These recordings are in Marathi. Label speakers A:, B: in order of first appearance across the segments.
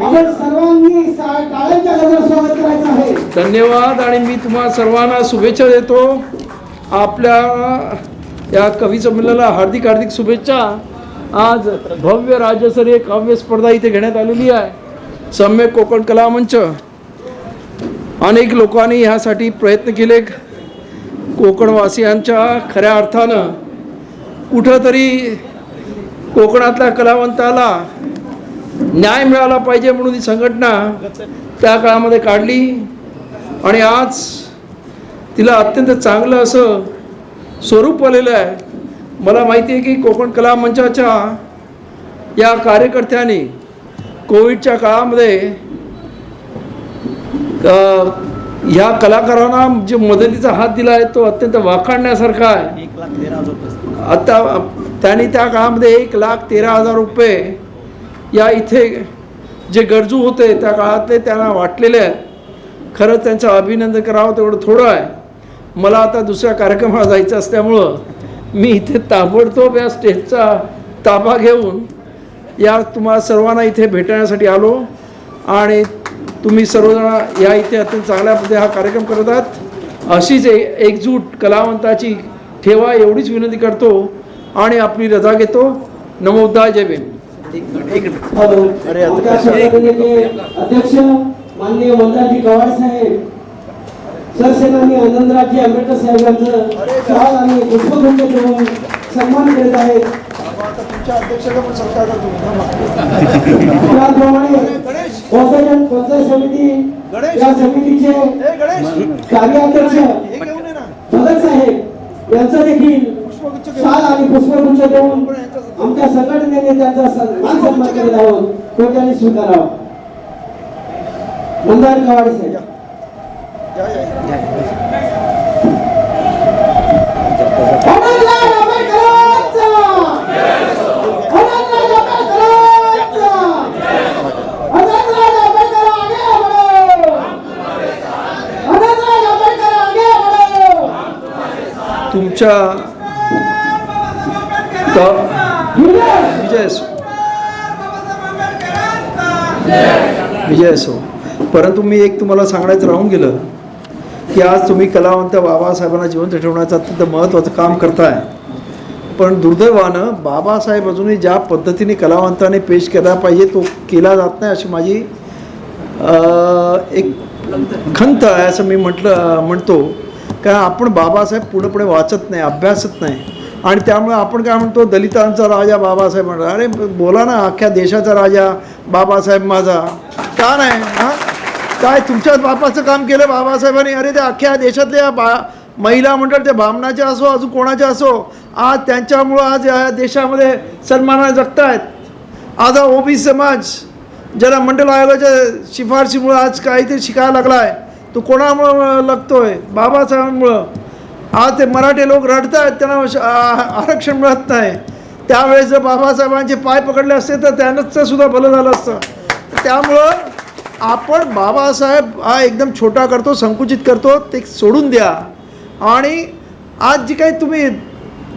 A: आपण सर्वांनी टाळ्यांच्या गजरात स्वागत करायचं आहे.
B: धन्यवाद. आणि मी तुम्हा सर्वांना शुभेच्छा देतो. आपल्या या कवी संमेलनाला हार्दिक हार्दिक शुभेच्छा. आज भव्य राज्यस्तरीय काव्य स्पर्धा इथे घेण्यात आलेली आहे. सम्यक कोकण कला मंच अनेक लोकांनी ह्यासाठी प्रयत्न केले. कोकणवासियांच्या खऱ्या अर्थानं कुठंतरी कोकणातल्या कलावंताला न्याय मिळाला पाहिजे म्हणून ही संघटना त्या काळामध्ये काढली आणि आज तिला अत्यंत चांगलं असं स्वरूप आलेलं आहे. मला माहिती आहे की कोकण कला मंचाच्या या कार्यकर्त्यांनी कोविडच्या काळामध्ये ह्या कलाकारांना जे मदतीचा हात दिला आहे तो अत्यंत वाखाणण्यासारखा आहे.
C: 1,13,000
B: आता त्यांनी त्या काळामध्ये 1,13,000 रुपये या इथे जे गरजू होते त्या काळातले त्यांना वाटलेले आहेत. खरंच त्यांचं अभिनंदन करावं तेवढं थोडं आहे. मला आता दुसऱ्या कार्यक्रमाला जायचं असल्यामुळं मी इथे ताबडतोब या स्टेजचा ताबा घेऊन या तुम्हाला सर्वांना इथे भेटण्यासाठी आलो आणि तुम्ही सर्वजण या इथे अत्यंत चांगल्या पद्धतीने हा कार्यक्रम करत आहात. अशीच एकजूट कलावंताची ठेवा एवढीच विनंती करतो आणि आपली रजा घेतो. नमोद्धाय. जय भीम.
A: अध्यक्ष माननीय मंदाजी गवाड साहेब, सरसेनानी आनंदरावजी आंबेडकर साहेबांचं शाल आणि पुष्पगुच्छ देऊन सन्मान करीत आहेत. त्याचप्रमाणे पंचायत समिती या समितीचे कार्याध्यक्ष भगत साहेब यांचं देखील शाल आणि पुष्पगुच्छ देऊन आमच्या संघटनेने त्यांचा सन्मान करीत आहोत. तो त्यांनी स्वीकारावा. मंदार गवाड साहेब.
B: तुमच्या विजय असो. परंतु मी एक तुम्हाला सांगायचं राहून गेलं की आज तुम्ही कलावंत बाबासाहेबांना जिवंत ठेवण्याचं अत्यंत महत्त्वाचं काम करताय. पण दुर्दैवानं बाबासाहेब अजूनही ज्या पद्धतीने कलावंताने पेश केला पाहिजे तो केला जात नाही अशी माझी एक खंत आहे असं मी म्हणतो. कारण आपण बाबासाहेब पूर्णपणे वाचत नाही, अभ्यासत नाही आणि त्यामुळे आपण काय म्हणतो दलितांचा राजा बाबासाहेब म्हणतो. अरे बोला ना, अख्ख्या देशाचा राजा बाबासाहेब माझा का नाही? हां, काय तुमच्याच बापाचं काम केलं बाबासाहेबांनी? अरे ते अख्ख्या देशातल्या महिला मंडळ ते भामनाचे असो अजून कोणाचे असो आज त्यांच्यामुळं आज या देशामध्ये सन्मानाने जगतायत. आज हा ओबीसी समाज ज्याला मंडल आयोगाच्या शिफारशीमुळं आज काहीतरी शिकायला लागला आहे तो कोणामुळं लागतोय? बाबासाहेबांमुळं. आज ते मराठी लोक रडत आहेत, त्यांना आरक्षण मिळत नाही. त्यावेळेस जर बाबासाहेबांचे पाय पकडले असते तर त्यांनाच सुद्धा भलं झालं असतं. त्यामुळं आपण बाबासाहेब हा एकदम छोटा करतो, संकुचित करतो, ते सोडून द्या. आणि आज जी काही तुम्ही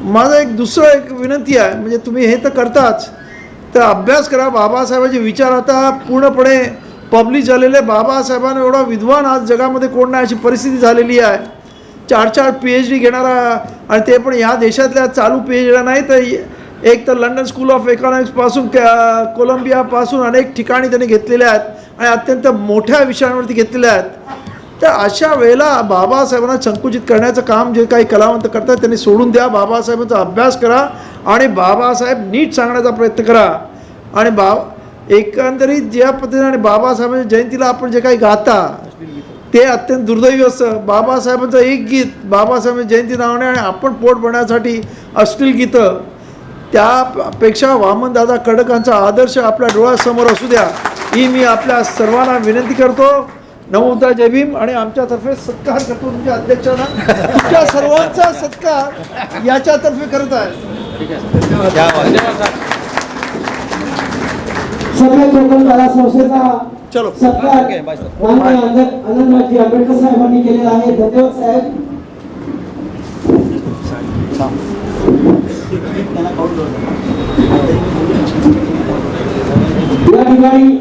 B: माझं एक दुसरं एक विनंती आहे, म्हणजे तुम्ही हे तर करताच, तर अभ्यास करा. बाबासाहेबांचे विचार आता पूर्णपणे पब्लिश झालेले. बाबासाहेबांना एवढा विद्वान आज जगामध्ये कोण नाही अशी परिस्थिती झालेली आहे. 4-4 PhD घेणारा आणि ते पण ह्या देशातल्या चालू PhD नाही तर एक तर लंडन स्कूल ऑफ इकॉनॉमिक्सपासून कोलंबियापासून अनेक ठिकाणी त्यांनी घेतलेल्या आहेत आणि अत्यंत मोठ्या विषयांवरती घेतलेल्या आहेत. तर अशा वेळेला बाबासाहेबांना संकुचित करण्याचं काम जे काही कलावंत करतात त्यांनी सोडून द्या. बाबासाहेबांचा अभ्यास करा आणि बाबासाहेब नीट सांगण्याचा प्रयत्न करा. आणि एकंदरीत ज्या पद्धतीने बाबासाहेबांच्या जयंतीला आपण जे काही गाता ते अत्यंत दुर्दैवी असतं. बाबासाहेबांचं एक गीत बाबासाहेबांच्या जयंती नावाने आणि आपण पोट भरण्यासाठी अश्लील गीतं, त्यापेक्षा वामनदादा कडकांचा आदर्श आपल्या डोळ्यासमोर असू द्या ही मी आपल्या सर्वांना विनंती करतो. नमोद्धाय. जय भीम. आणि आमच्यातर्फे सत्कार करतो तुमच्या अध्यक्षांना. तुमच्या सर्वांचा सत्कार याच्यातर्फे करत आहे.
A: सगळ्या कोकण कला संस्थेचा सत्कार माननीय आनंदरावजी आंबेडकर साहेबांनी केलेला आहे. धन्यवाद साहेब. या ठिकाणी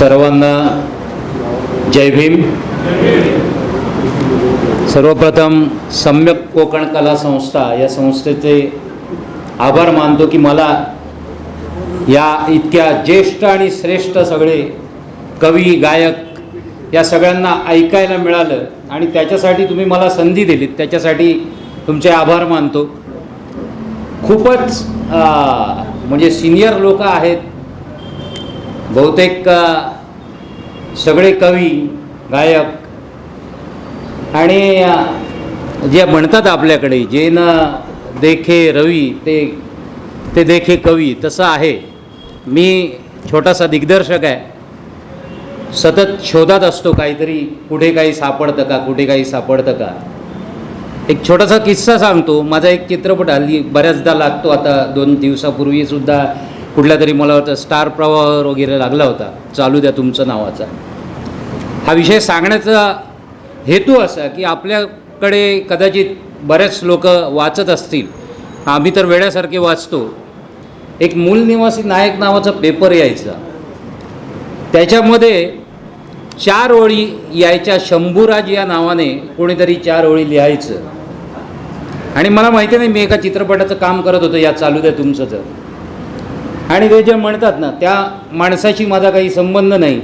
C: सर्वांना जय भीम. सर्वप्रथम सम्यक कोकण कला संस्था या संस्थेचे आभार मानतो की मला या इतक्या ज्येष्ठ आणि श्रेष्ठ सगळे कवी गायक या सगळ्यांना ऐकायला मिळालं आणि त्याच्यासाठी तुम्ही मला संधी दिलीत, त्याच्यासाठी तुमचे आभार मानतो. खूपच म्हणजे सिनियर लोक आहेत, बहुतेक सगळे कवी गायक आणि जे म्हणतात आपल्याकडे जे न देखे रवी ते देखे कवी, तसं आहे. मी छोटासा दिग्दर्शक आहे, सतत शोधात असतो काहीतरी, कुठे काही सापडतं का, कुठे काही सापडतं का. एक छोटासा किस्सा सांगतो. माझा एक चित्रपट हल्ली बऱ्याचदा लागतो, आता 2 दिवसापूर्वीसुद्धा कुठल्या तरी मला वाटतं स्टार प्रवाहावर वगैरे लागला होता, चालू द्या तुमचं नावाचा. हा विषय सांगण्याचा हेतू असा की आपल्याकडे कदाचित बरेच लोक वाचत असतील, आम्ही तर वेड्यासारखे वाचतो. एक मूल निवासी नायक नावाचा पेपर यायचा, त्याच्यामध्ये 4 ओळी यायच्या. शंभूराज या नावाने कोणीतरी 4 ओळी लिहायचं. आणि मला माहिती नाही, मी एका चित्रपटाचं काम करत होतो, या चालू द्या तुमचं तर. आणि ते जे म्हणतात ना, त्या माणसाशी माझा काही संबंध नाही,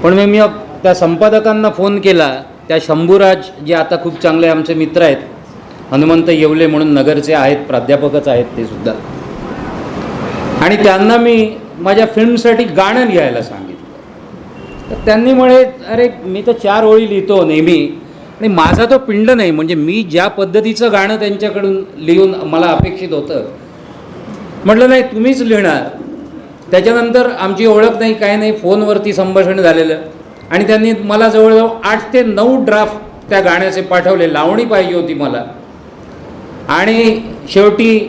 C: पण मी त्या संपादकांना फोन केला. त्या शंभूराज जे आता खूप चांगले आमचे मित्र आहेत, हनुमंत येवले म्हणून नगरचे आहेत, प्राध्यापकच आहेत ते सुद्धा. आणि त्यांना मी माझ्या फिल्मसाठी गाणं लिहायला सांगितलं. तर त्यांनी म्हणे, अरे मी तर 4 ओळी लिहितो नेहमी आणि माझा तो पिंड नाही, म्हणजे मी ज्या पद्धतीचं गाणं त्यांच्याकडून लिहून मला अपेक्षित होतं. म्हटलं नाही, तुम्हीच लिहिणार. त्याच्यानंतर आमची ओळख नाही, काय नाही, फोनवरती संभाषण झालेलं. आणि त्यांनी मला जवळजवळ 8 ते 9 ड्राफ्ट त्या गाण्याचे पाठवले. लावणी पाहिजे होती मला. आणि शेवटी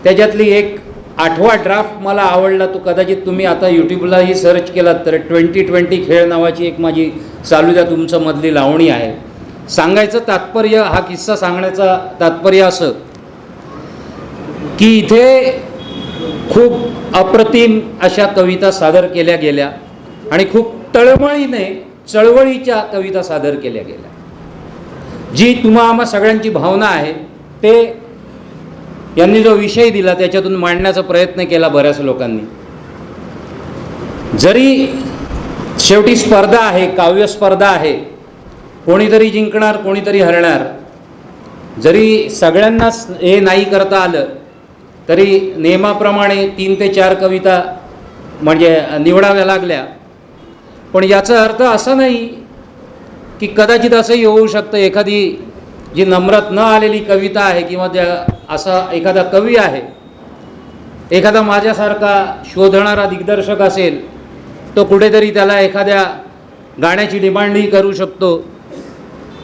C: त्याच्यातली एक 8वा ड्राफ्ट मला आवडला. तो कदाचित तुम्ही आता यूट्यूबलाही सर्च केलात तर 2020 खेळ नावाची एक माझी चालू द्या तुमचं मधली लावणी आहे. सांगायचं तात्पर्य, हा किस्सा सांगण्याचा तात्पर्य असं की इथे खूप अप्रतिम अशा कविता सादर केल्या गेल्या आणि खूप तळमळीने चळवळीच्या कविता सादर केल्या गेल्या. जी आम्हा सगळ्यांची भावना आहे ते यांनी जो विषय दिला त्याच्यातून मांडण्याचा प्रयत्न केला बऱ्याच लोकांनी. जरी शेवटी स्पर्धा आहे, काव्य स्पर्धा आहे, कोणीतरी जिंकणार कोणीतरी हरणार. जरी सगळ्यांनाच हे नाही करता आलं तरी नियमाप्रमाणे 3 ते 4 कविता म्हणजे निवडाव्या लागल्या. पण याचा अर्थ असा नाही की कदाचित असंही होऊ शकतं, एखादी जी नम्रात न आलेली कविता आहे किंवा त्या असा एखादा कवी आहे, एखादा माझ्यासारखा शोधणारा दिग्दर्शक असेल, तो कुठेतरी त्याला एखाद्या गाण्याची डिमांडही करू शकतो.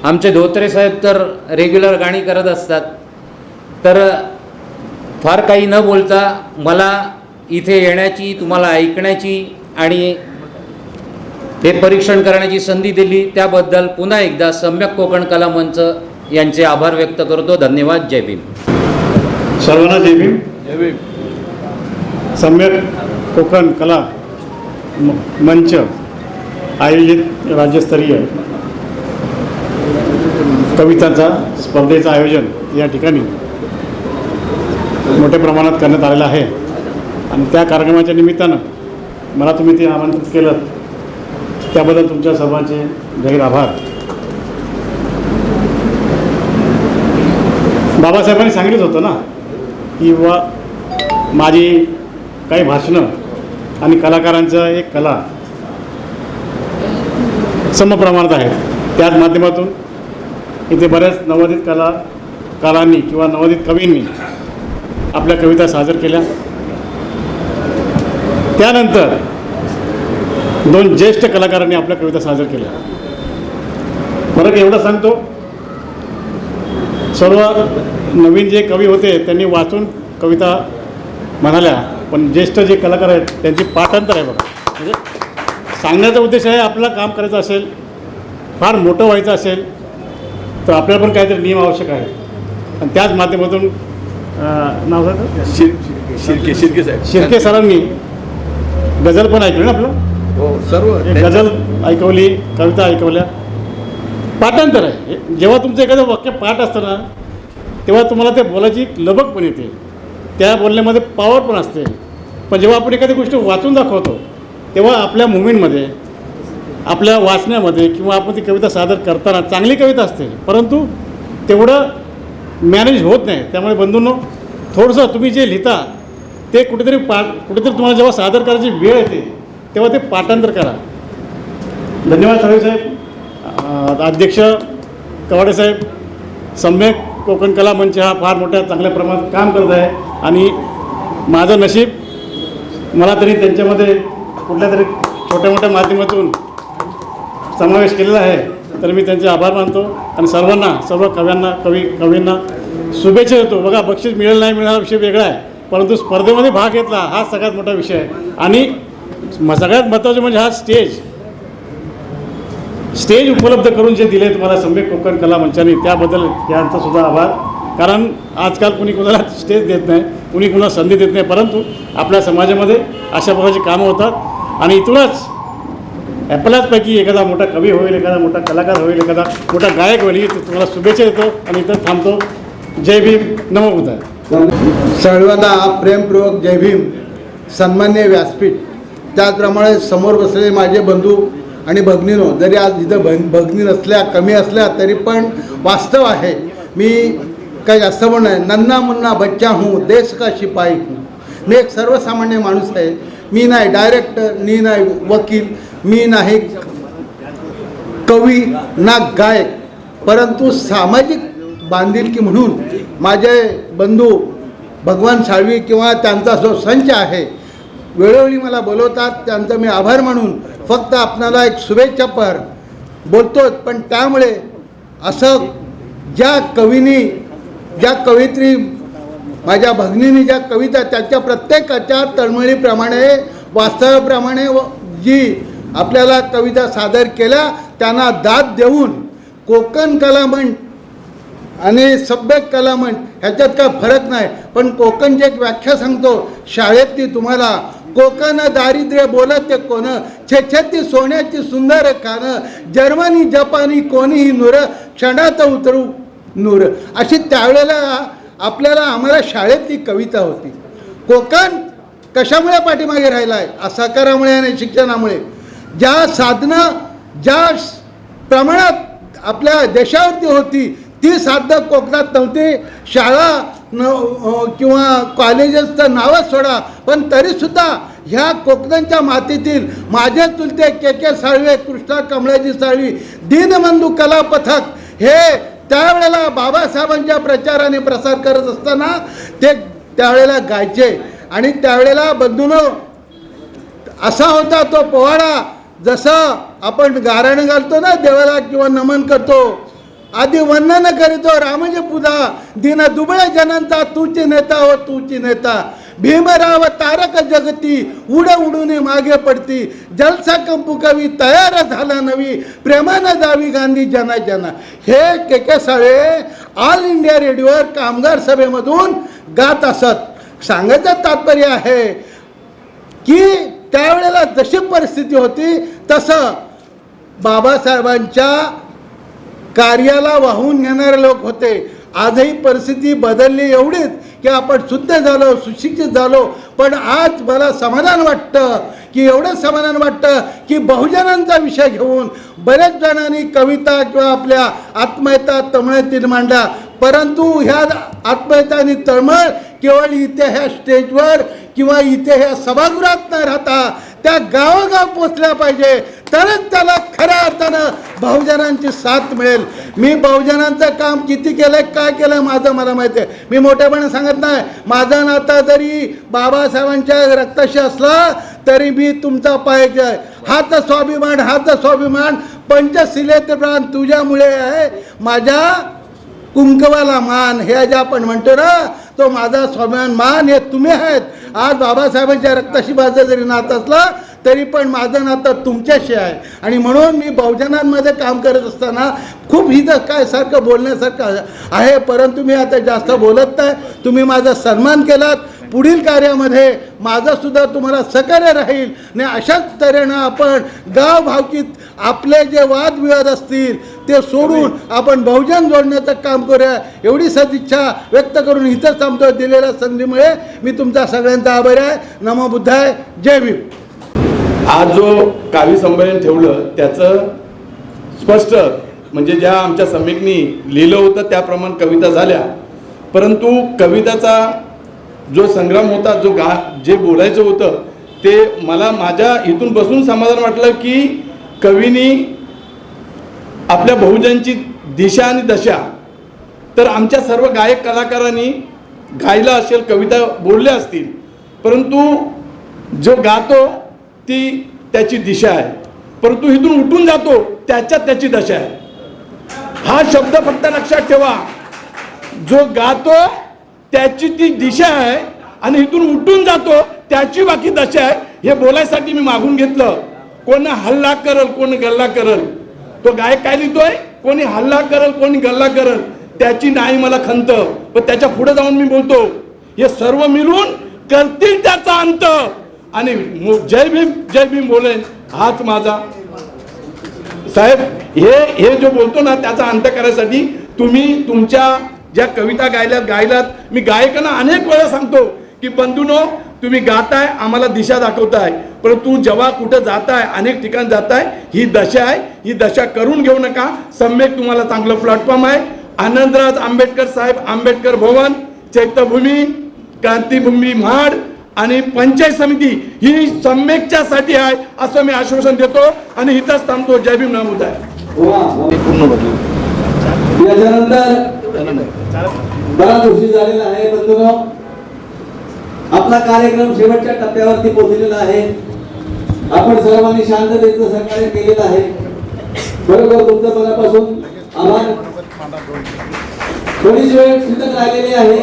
C: आमचे धोत्रे साहेब तर रेग्युलर गाणी करत असतात. तर फार काही न बोलता मला इथे येण्याची, तुम्हाला ऐकण्याची आणि हे परीक्षण करण्याची संधी दिली, त्याबद्दल पुन्हा एकदा सम्यक कोकण कला मंच यांचे आभार व्यक्त करतो. धन्यवाद. जय भीम.
D: सर्वांना जय भीम. सम्यक कोकण कला मंच आयोजित राज्यस्तरीय कवितांचा स्पर्धेचं आयोजन या ठिकाणी मोठ्या प्रमाणात करण्यात आलेलं आहे. आणि त्या कार्यक्रमाच्या निमित्तानं मला तुम्ही ते आमंत्रित केलं, त्याबद्दल तुमच्या सर्वांचे गैर आभार. बाबासाहेबांनी सांगितलं होतं ना की माझी काही भाषणं आणि कलाकारांचं एक कला समप्रमाणात आहेत. त्याच माध्यमातून इथे बऱ्याच नवोदित कलाकारांनी किंवा नवोदित कवींनी आपल्या कविता सादर केल्या. त्यानंतर 2 ज्येष्ठ कलाकारांनी आपल्या कविता सादर केल्या. फरक एवढा सांगतो, सर्व नवीन जे कवी होते त्यांनी वाचून कविता म्हणाल्या, पण ज्येष्ठ जे कलाकार आहेत त्यांची पाठांतर आहे बघा. म्हणजे सांगण्याचा उद्देश आहे, आपल्याला काम करायचं असेल, फार मोठं व्हायचं असेल तर आपल्याला पण काहीतरी नियम आवश्यक आहे. आणि त्याच माध्यमातून नाव सांगा, शिर्के सरांनी गझल पण ऐकलं ना आपलं.
E: हो सर्व
D: एक गझल ऐकवली, कविता ऐकवल्या, पाठांतर आहे. जेव्हा तुमचं एखादं वाक्य पाठ असतं ना तेव्हा तुम्हाला ते बोलायची एक लबक पण येते, त्या बोलण्यामध्ये पॉवर पण असते. पण जेव्हा आपण एखादी गोष्ट वाचून दाखवतो तेव्हा आपल्या मुवमेंटमध्ये, आपल्या वाचण्यामध्ये किंवा आपण ती कविता सादर करताना चांगली कविता असते परंतु तेवढं मॅनेज होत नाही. त्यामुळे बंधूंनो, थोडंसं तुम्ही जे लिहिता ते कुठेतरी तुम्हाला जेव्हा सादर करायची वेळ येते तेव्हा ते पाठांतर करा. धन्यवाद साहेब साहेब, अध्यक्ष कवाडे साहेब. सम्यक कोकण कला मंच हा फार मोठ्या चांगल्या प्रमाणात काम करत आहे आणि माझं नशीब, मला तरी त्यांच्यामध्ये कुठल्या तरी छोट्या मोठ्या माध्यमातून समावेश केलेला आहे. तर मी त्यांचे आभार मानतो आणि सर्व कवींना शुभेच्छा देतो. बघा, बक्षीस मिळेल नाही मिळणार विषय वेगळा आहे, परंतु स्पर्धेमध्ये भाग घेतला हा सगळ्यात मोठा विषय आहे. आणि सगळ्यात महत्त्वाचं म्हणजे हा स्टेज उपलब्ध करून जे दिले तुम्हाला सम्यक कोकण कला मंचाने, त्याबद्दल यांचा सुद्धा आभार. कारण आजकाल कुणी कुणाला स्टेज देत नाही, कुणी कुणाला संधी देत नाही, परंतु आपल्या समाजामध्ये अशा प्रकारची कामं होतात आणि इथूनच आपल्याचपैकी एखादा मोठा कवी होईल, एखादा मोठा कलाकार होईल, एखादा मोठा गायक होईल. तुम्हाला शुभेच्छा देतो आणि इथं थांबतो. जय भीम, नमो बुद्धाय.
E: सर्वांना प्रेमपूर्वक जय भीम. सन्मान्य व्यासपीठ, त्याचप्रमाणे समोर बसलेले माझे बंधू आणि भगिनीनो, जरी आज इथं भगिनी नसल्या, कमी असल्या, तरी पण वास्तव आहे. मी काही जास्त पण नाही, नन्ना मुन्ना बच्चा हूँ, देश का शिपाई हूँ. मी एक सर्वसामान्य माणूस आहे. मी नाही डायरेक्टर, मी नाही वकील, मी नाही कवी ना गायक, परंतु सामाजिक बांधिलकी म्हणून माझे बंधू भगवान साळवी किंवा त्यांचा जो संच आहे वेळोवेळी मला बोलवतात, त्यांचा मी आभार मानून फक्त आपणाला एक शुभेच्छा पर बोलतोच. पण त्यामुळे असं ज्या कवीनी, ज्या कवयित्री, माझ्या भगिनींनी ज्या कविता, त्याच्या प्रत्येकाच्या तळमळीप्रमाणे, वास्तवाप्रमाणे जी आपल्याला कविता सादर केल्या, त्यांना दाद देऊन कोकण कला मंच आणि सम्यक कला मंच ह्याच्यात काय फरक नाही. पण कोकणची एक व्याख्या सांगतो शाळेतली तुम्हाला, कोकण दारिद्र्य बोलत ते कोण, छेछती सोन्याची सुंदर कानं, जर्मनी जपानी कोणीही नूर, क्षणात उतरू नूर. अशी त्यावेळेला आम्हाला शाळेतली कविता होती. कोकण कशामुळे पाठीमागे राहिला आहे? असहकारामुळे आणि शिक्षणामुळे. ज्या साधनं ज्या प्रमाणात आपल्या देशावरती होती ती साधनं कोकणात नव्हती. शाळा किंवा कॉलेजेसचं नावच सोडा, पण तरीसुद्धा ह्या कोकणांच्या मातीतील माझे चुलते के साळवे, कृष्णा कमळाजी साळवी, दीनबंधू कला पथक हे त्यावेळेला बाबासाहेबांच्या प्रचार आणि प्रसार करत असताना ते त्यावेळेला गायचे. आणि त्यावेळेला बंधूनो असा होता तो पोवाडा, जसं आपण गाराणं घालतो ना देवाला किंवा नमन करतो, आधी वर्णन करीतो रामजी पुधा, दीन दुबळे जनांचा तूची नेता हो तूची नेता, भीमराव तारक जगती, उड उडून मागे पडती, जलसा कंपू कवी तयार झाला नवी, प्रेमानं जावी गांधी जना जना. हे के साळे ऑल इंडिया रेडिओवर कामगार सभेमधून गात असत. सांगायचं तात्पर्य आहे की त्यावेळेला जशी परिस्थिती होती तसं बाबासाहेबांच्या कार्याला वाहून घेणारे लोक होते. आजही परिस्थिती बदलली एवढीच की आपण शुद्ध झालो, सुशिक्षित झालो. पण आज मला समाधान वाटतं की एवढं समाधान वाटतं की बहुजनांचा विषय घेऊन बऱ्याच जणांनी कविता किंवा आपल्या आत्महत्या तळमळीतील मांडल्या, परंतु ह्या आत्महत्या आणि तळमळ केवळ इथे ह्या स्टेजवर किंवा इथे ह्या सभागृहात न राहता त्या गावोगाव पोचल्या पाहिजे, तरच त्याला खऱ्या अर्थानं बहुजनांची साथ मिळेल. मी बहुजनांचं काम किती केलं, काय केलं माझं मला माहिती आहे. मी मोठेपणे सांगत नाही. माझं नातं जरी बाबासाहेबांच्या रक्ताशी असला तरी मी तुमचा पाहिजे. हाच स्वाभिमान पंचशिलेत प्राण तुझ्यामुळे आहे, माझ्या कुंकवाला मान. हे जे आपण म्हणतो ना, तो माझा स्वाभिमान मान हे तुम्ही आहेत. आज बाबासाहेबांच्या रक्ताशी माझं जरी नातं असलं तरी पण माझं नातं तुमच्याशी आहे. आणि म्हणून मी बहुजनांमध्ये काम करत असताना खूप हिथं काय सारखं बोलण्यासारखं आहे, परंतु मी आता जास्त बोलत नाही. तुम्ही माझा सन्मान केलात. पुढील कार्यामध्ये माझं सुद्धा तुम्हाला सहकार्य राहील आणि अशाच तऱ्हेनं आपण गाव भावकीत आपले जे वादविवाद असतील ते सोडून आपण बहुजन जोडण्याचं काम करूया एवढी सदिच्छा व्यक्त करून इथं थांबतो. दिलेल्या संधीमुळे मी तुमचा सगळ्यांचा आभारी आहे. नमो बुद्धाय. जय भीम.
F: आज जो काव्य संमेलन ठेवलं त्याचं स्पष्ट म्हणजे ज्या आमच्या समीक्षनी लिहिलं होतं त्याप्रमाणे कविता झाल्या, परंतु कविताचा जो संग्राम होता, जे बोलायचं होतं ते मला माझ्या इथून बसून समाधान वाटलं की कवीनी आपल्या बहुजनची दिशा आणि दशा तर आमच्या सर्व गायक कलाकारांनी गायला असेल, कविता बोलल्या असतील, परंतु जो गातो ती त्याची दिशा आहे, परंतु इथून उठून जातो त्याची दशा आहे. हा शब्द फक्त लक्षात ठेवा. जो गातो त्याची ती दिशा आहे आणि इथून उठून जातो त्याची बाकी दशा आहे. हे बोलायसाठी मी मागून घेतलं. कोण हल्ला करल, कोण गल्ला करल. तो गायक काय लिहितोय, कोणी हल्ला करल, कोणी गल्ला करल, त्याची नाही मला खंत, पण त्याच्या पुढे जाऊन मी बोलतो हे सर्व मिळून करतील त्याचा अंत. आणि जय भीम बोलेन हाच माझा. साहेब हे जो बोलतो ना त्याचा अंत करायसाठी तुम्ही तुमच्या ज्या कविता गायलात मी गायकांना अनेक वेळा सांगतो की बंधूनो तुम्ही गाताय, आम्हाला दिशा दाखवताय, परंतु जेव्हा कुठं जाताय, अनेक ठिकाणी जाताय, ही दशा आहे, ही दशा करून घेऊ नका. सम्यक तुम्हाला चांगलं प्लॅटफॉर्म आहे. आनंदराज आंबेडकर साहेब, आंबेडकर भवन, चैत्यभूमी, क्रांतीभूमी महाड आणि पंचायत समिती ही सम्यकच्यासाठी आहे असं मी आश्वासन देतो आणि इथंच थांबतो. जय भीम. नाम आहे.
A: याच्यानंतर बराच गोष्टी झालेला आहे. बंधूंनो, आपला कार्यक्रम शेवटच्या टप्प्यावरती पोहोचलेला आहे. आपण सर्वांनी शांततेचं सहकार्य केलेलं आहे. बरोबर, तुमचं मनापासून आभार. थोडीच वेळ शिल्लक राहिलेली आहे.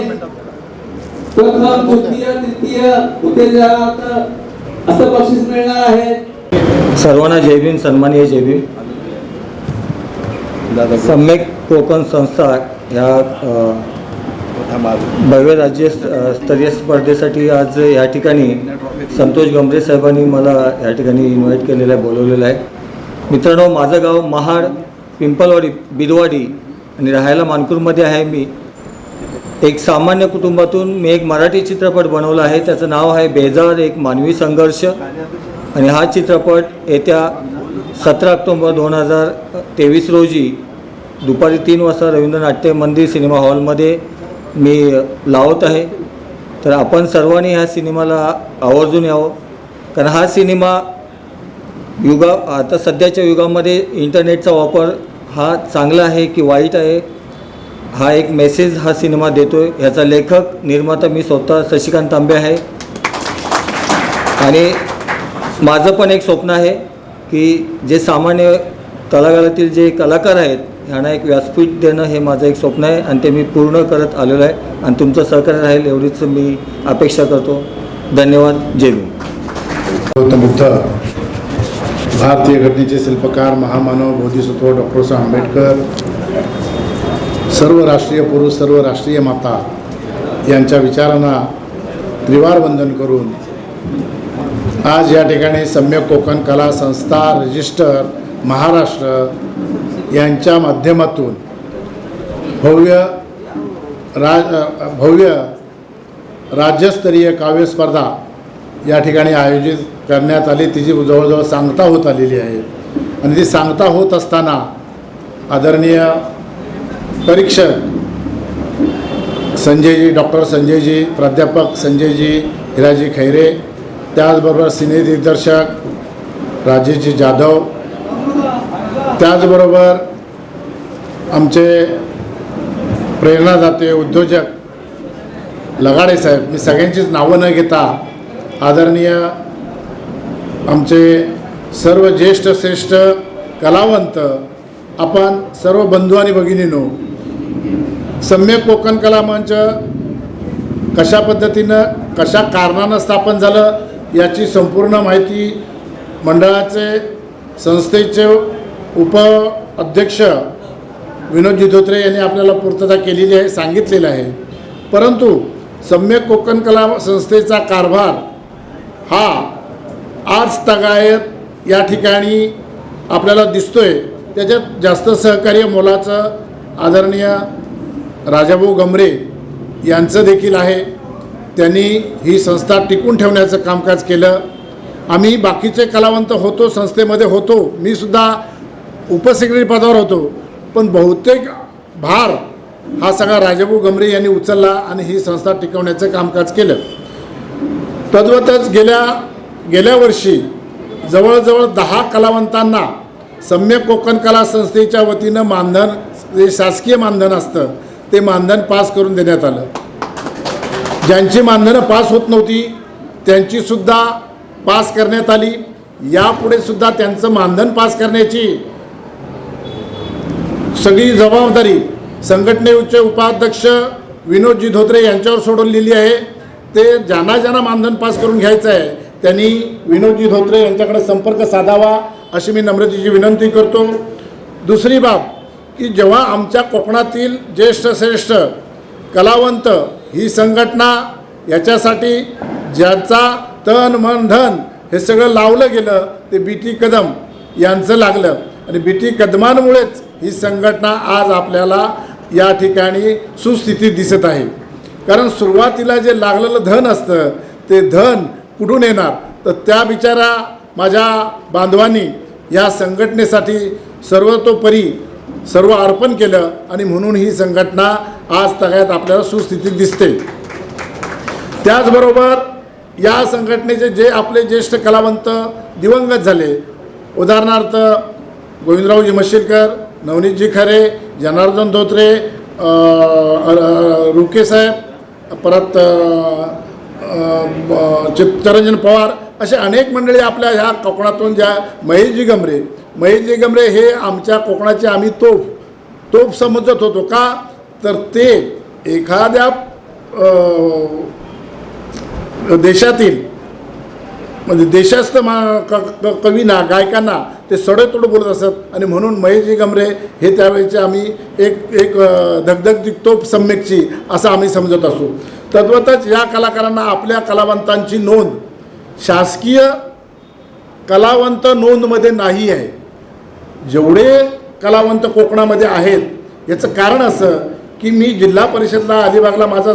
A: प्रथम, द्वितीय, तृतीय उत्तेजनार्थ असं बक्षीस मिळणार आहे.
G: सर्वांना जय भीम. सन्माननीय जय भीम. सम्यक कोकण संस्था ह्या भव्य राज्य स्तरीय स्पर्धेसाठी आज या ठिकाणी संतोष गमरे साहेबांनी मला या ठिकाणी इन्व्हाइट केलेलं आहे, बोलवलेलं आहे. मित्रांनो, माझं गाव महाड, पिंपलवाडी, बिदवाडी आणि राहायला मानपूरमध्ये आहे. मी एक सामान्य कुटुंबातून मी एक मराठी चित्रपट बनवला आहे. त्याचं नाव आहे बेजार, एक मानवी संघर्ष. आणि हा चित्रपट येत्या 17 ऑक्टोबर 2023 रोजी दुपारी 3 वाजता रवींद्र नाट्य मंदिर सिनेमा हॉलमध्ये मी लावत आहे. तर आपण सर्वांनी ह्या सिनेमाला आवर्जून यावं, कारण हा सिनेमा आता सध्याच्या युगामध्ये इंटरनेटचा वापर हा चांगला आहे की वाईट आहे, हा एक मेसेज हा सिनेमा देतोय. ह्याचा लेखक निर्माता मी स्वतः शशिकांत तांबे आहे. आणि माझं पण एक स्वप्न आहे की जे सामान्य तळागाळातील जे कलाकार आहेत ह्यांना एक व्यासपीठ देणं हे माझं एक स्वप्न आहे आणि ते मी पूर्ण करत आलेलो आहे. आणि तुमचं सहकार्य राहील एवढीच मी अपेक्षा करतो. धन्यवाद. जय भीम.
H: गौतम बुद्ध, भारतीय घटनेचे शिल्पकार, महामानव, बोधिसत्व डॉक्टर साहेब आंबेडकर, सर्व राष्ट्रीय पुरुष, सर्व राष्ट्रीय माता यांच्या विचारांना त्रिवार वंदन करून आज या ठिकाणी सम्यक कोकण कला संस्था रजिस्टर महाराष्ट्र यांच्या माध्यमातून भव्य राज्यस्तरीय काव्यस्पर्धा या ठिकाणी आयोजित करण्यात आली. तिची जवळजवळ सांगता होत आलेली आहे. आणि ती सांगता होत असताना आदरणीय परीक्षक संजयजी, डॉक्टर संजयजी, प्राध्यापक संजयजी हिराजी खैरे, त्याचबरोबर सिने दिग्दर्शक राजेशजी जाधव, त्याचबरोबर आमचे प्रेरणादाते उद्योजक लगाडे साहेब, मी सगळ्यांचीच नावं न घेता आदरणीय आमचे सर्व ज्येष्ठ श्रेष्ठ कलावंत, आपण सर्व बंधू आणि भगिनींनो, सम्यक कोकण कला मंच कशा पद्धतीनं कशा कारणानं स्थापन झालं याची संपूर्ण माहिती मंडळाचे संस्थेचे अध्यक्ष विनोदजी धोत्रे यांनी आपल्याला पूर्तता केलेली आहे, सांगितलेलं आहे. परंतु सम्यक कोकण कला संस्थेचा कारभार हा आज तगायत या ठिकाणी आपल्याला दिसतोय. त्याच्यात जास्त सहकार्य मोलाचं आदरणीय राजाभाऊ गमरे यांचं देखील आहे. त्यांनी ही संस्था टिकून ठेवण्याचं कामकाज केलं. आम्ही बाकीचे कलावंत होतो, संस्थेमध्ये होतो, मी सुद्धा उपसेक्रेटरी पदावर होतो, पण बहुतेक भार हा सगळा राजाभाऊ गमरे यांनी उचलला आणि ही संस्था टिकवण्याचं कामकाज केलं. तद्वतच गेल्या वर्षी जवळजवळ 10 कलावंतांना सम्यक कोकण कला संस्थेच्या वतीनं मानधन, जे शासकीय मानधन असतं ते मानधन पास करून देण्यात आलं. ज्यांची मानधनं पास होत नव्हती त्यांचीसुद्धा पास करण्यात आली. यापुढे सुद्धा त्यांचं मानधन पास करण्याची सगळी जबाबदारी संघटनेचे उपाध्यक्ष विनोदजी धोत्रे यांच्यावर सोडवलेली आहे. ते ज्यांना मानधन पास करून घ्यायचं आहे त्यांनी विनोदजी धोत्रे यांच्याकडे संपर्क साधावा अशी मी नम्रतेची विनंती करतो. दुसरी बाब की जेव्हा आमच्या कोकणातील ज्येष्ठ श्रेष्ठ कलावंत ही संघटना याच्यासाठी ज्याचा तन मन धन हे सगळं लावलं गेलं ते BT कदम यांचं लागलं आणि BT कदमांमुळेच ही संघटना आज आपल्याला या ठिकाणी सुस्थितीत दिसत आहे. कारण सुरुवातीला जे लागलेलं धन असतं ते धन कुठून येणार, तर त्या बिचारा माझ्या बांधवांनी या संघटनेसाठी सर्वतोपरी सर्व अर्पण केलं आणि म्हणून ही संघटना आज तगायत आपल्याला सुस्थितीत दिसते. त्याचबरोबर या संघटनेचे जे आपले ज्येष्ठ कलावंत दिवंगत झाले, उदाहरणार्थ गोविंदरावजी मशिलकर, नवनीतजी खरे, जनार्दन धोत्रे, रुकेसाहेब, परत चित्तरंजन पवार, असे अनेक मंडळी आपल्या ह्या कोकणातून, ज्या महेशजी गमरे हे आमच्या कोकणाचे आम्ही तोफ समजत होतो. का तर ते एखाद्या देशातील म्हणजे देशस्थ कवींना, गायकांना ते सडेतोड बोलत असत आणि म्हणून महेशजी गमरे हे त्यावेळेचे आम्ही एक धगधगती तोफ सम्यकची असं आम्ही समजत असू. तद्वतच या कलाकारांना आपल्या कलावंतांची नोंद शासकीय कलावंत नोंदमध्ये नाही आहे. जेवढे कलावंत कोकणामध्ये आहेत याचं कारण असं की मी जिल्हा परिषदला अलिबागला, माझा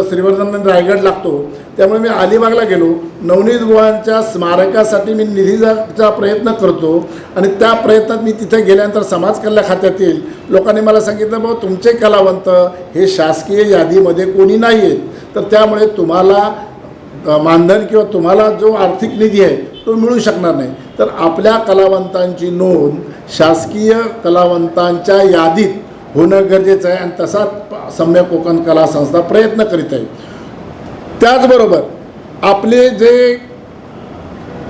H: श्रीवर्धन रायगड लागतो, त्यामुळे मी अलिबागला गेलो. नवनीत बुवांच्या स्मारकासाठी मी निधीचा प्रयत्न करतो आणि त्या प्रयत्नात मी तिथे गेल्यानंतर समाज कल्याण खात्यातील लोकांनी मला सांगितलं, बाबा तुमचे कलावंत हे शासकीय यादीमध्ये कोणी नाही आहेत, तर त्यामुळे तुम्हाला मानधन किंवा तुम्हाला जो आर्थिक निधी आहे तो मिळू शकणार नाही. तर आपल्या कलावंतांची नोंद शासकीय कलावंतांच्या यादीत होणं गरजेचं आहे आणि तसाच सम्यक कोकण कला संस्था प्रयत्न करीत आहे. त्याचबरोबर आपले जे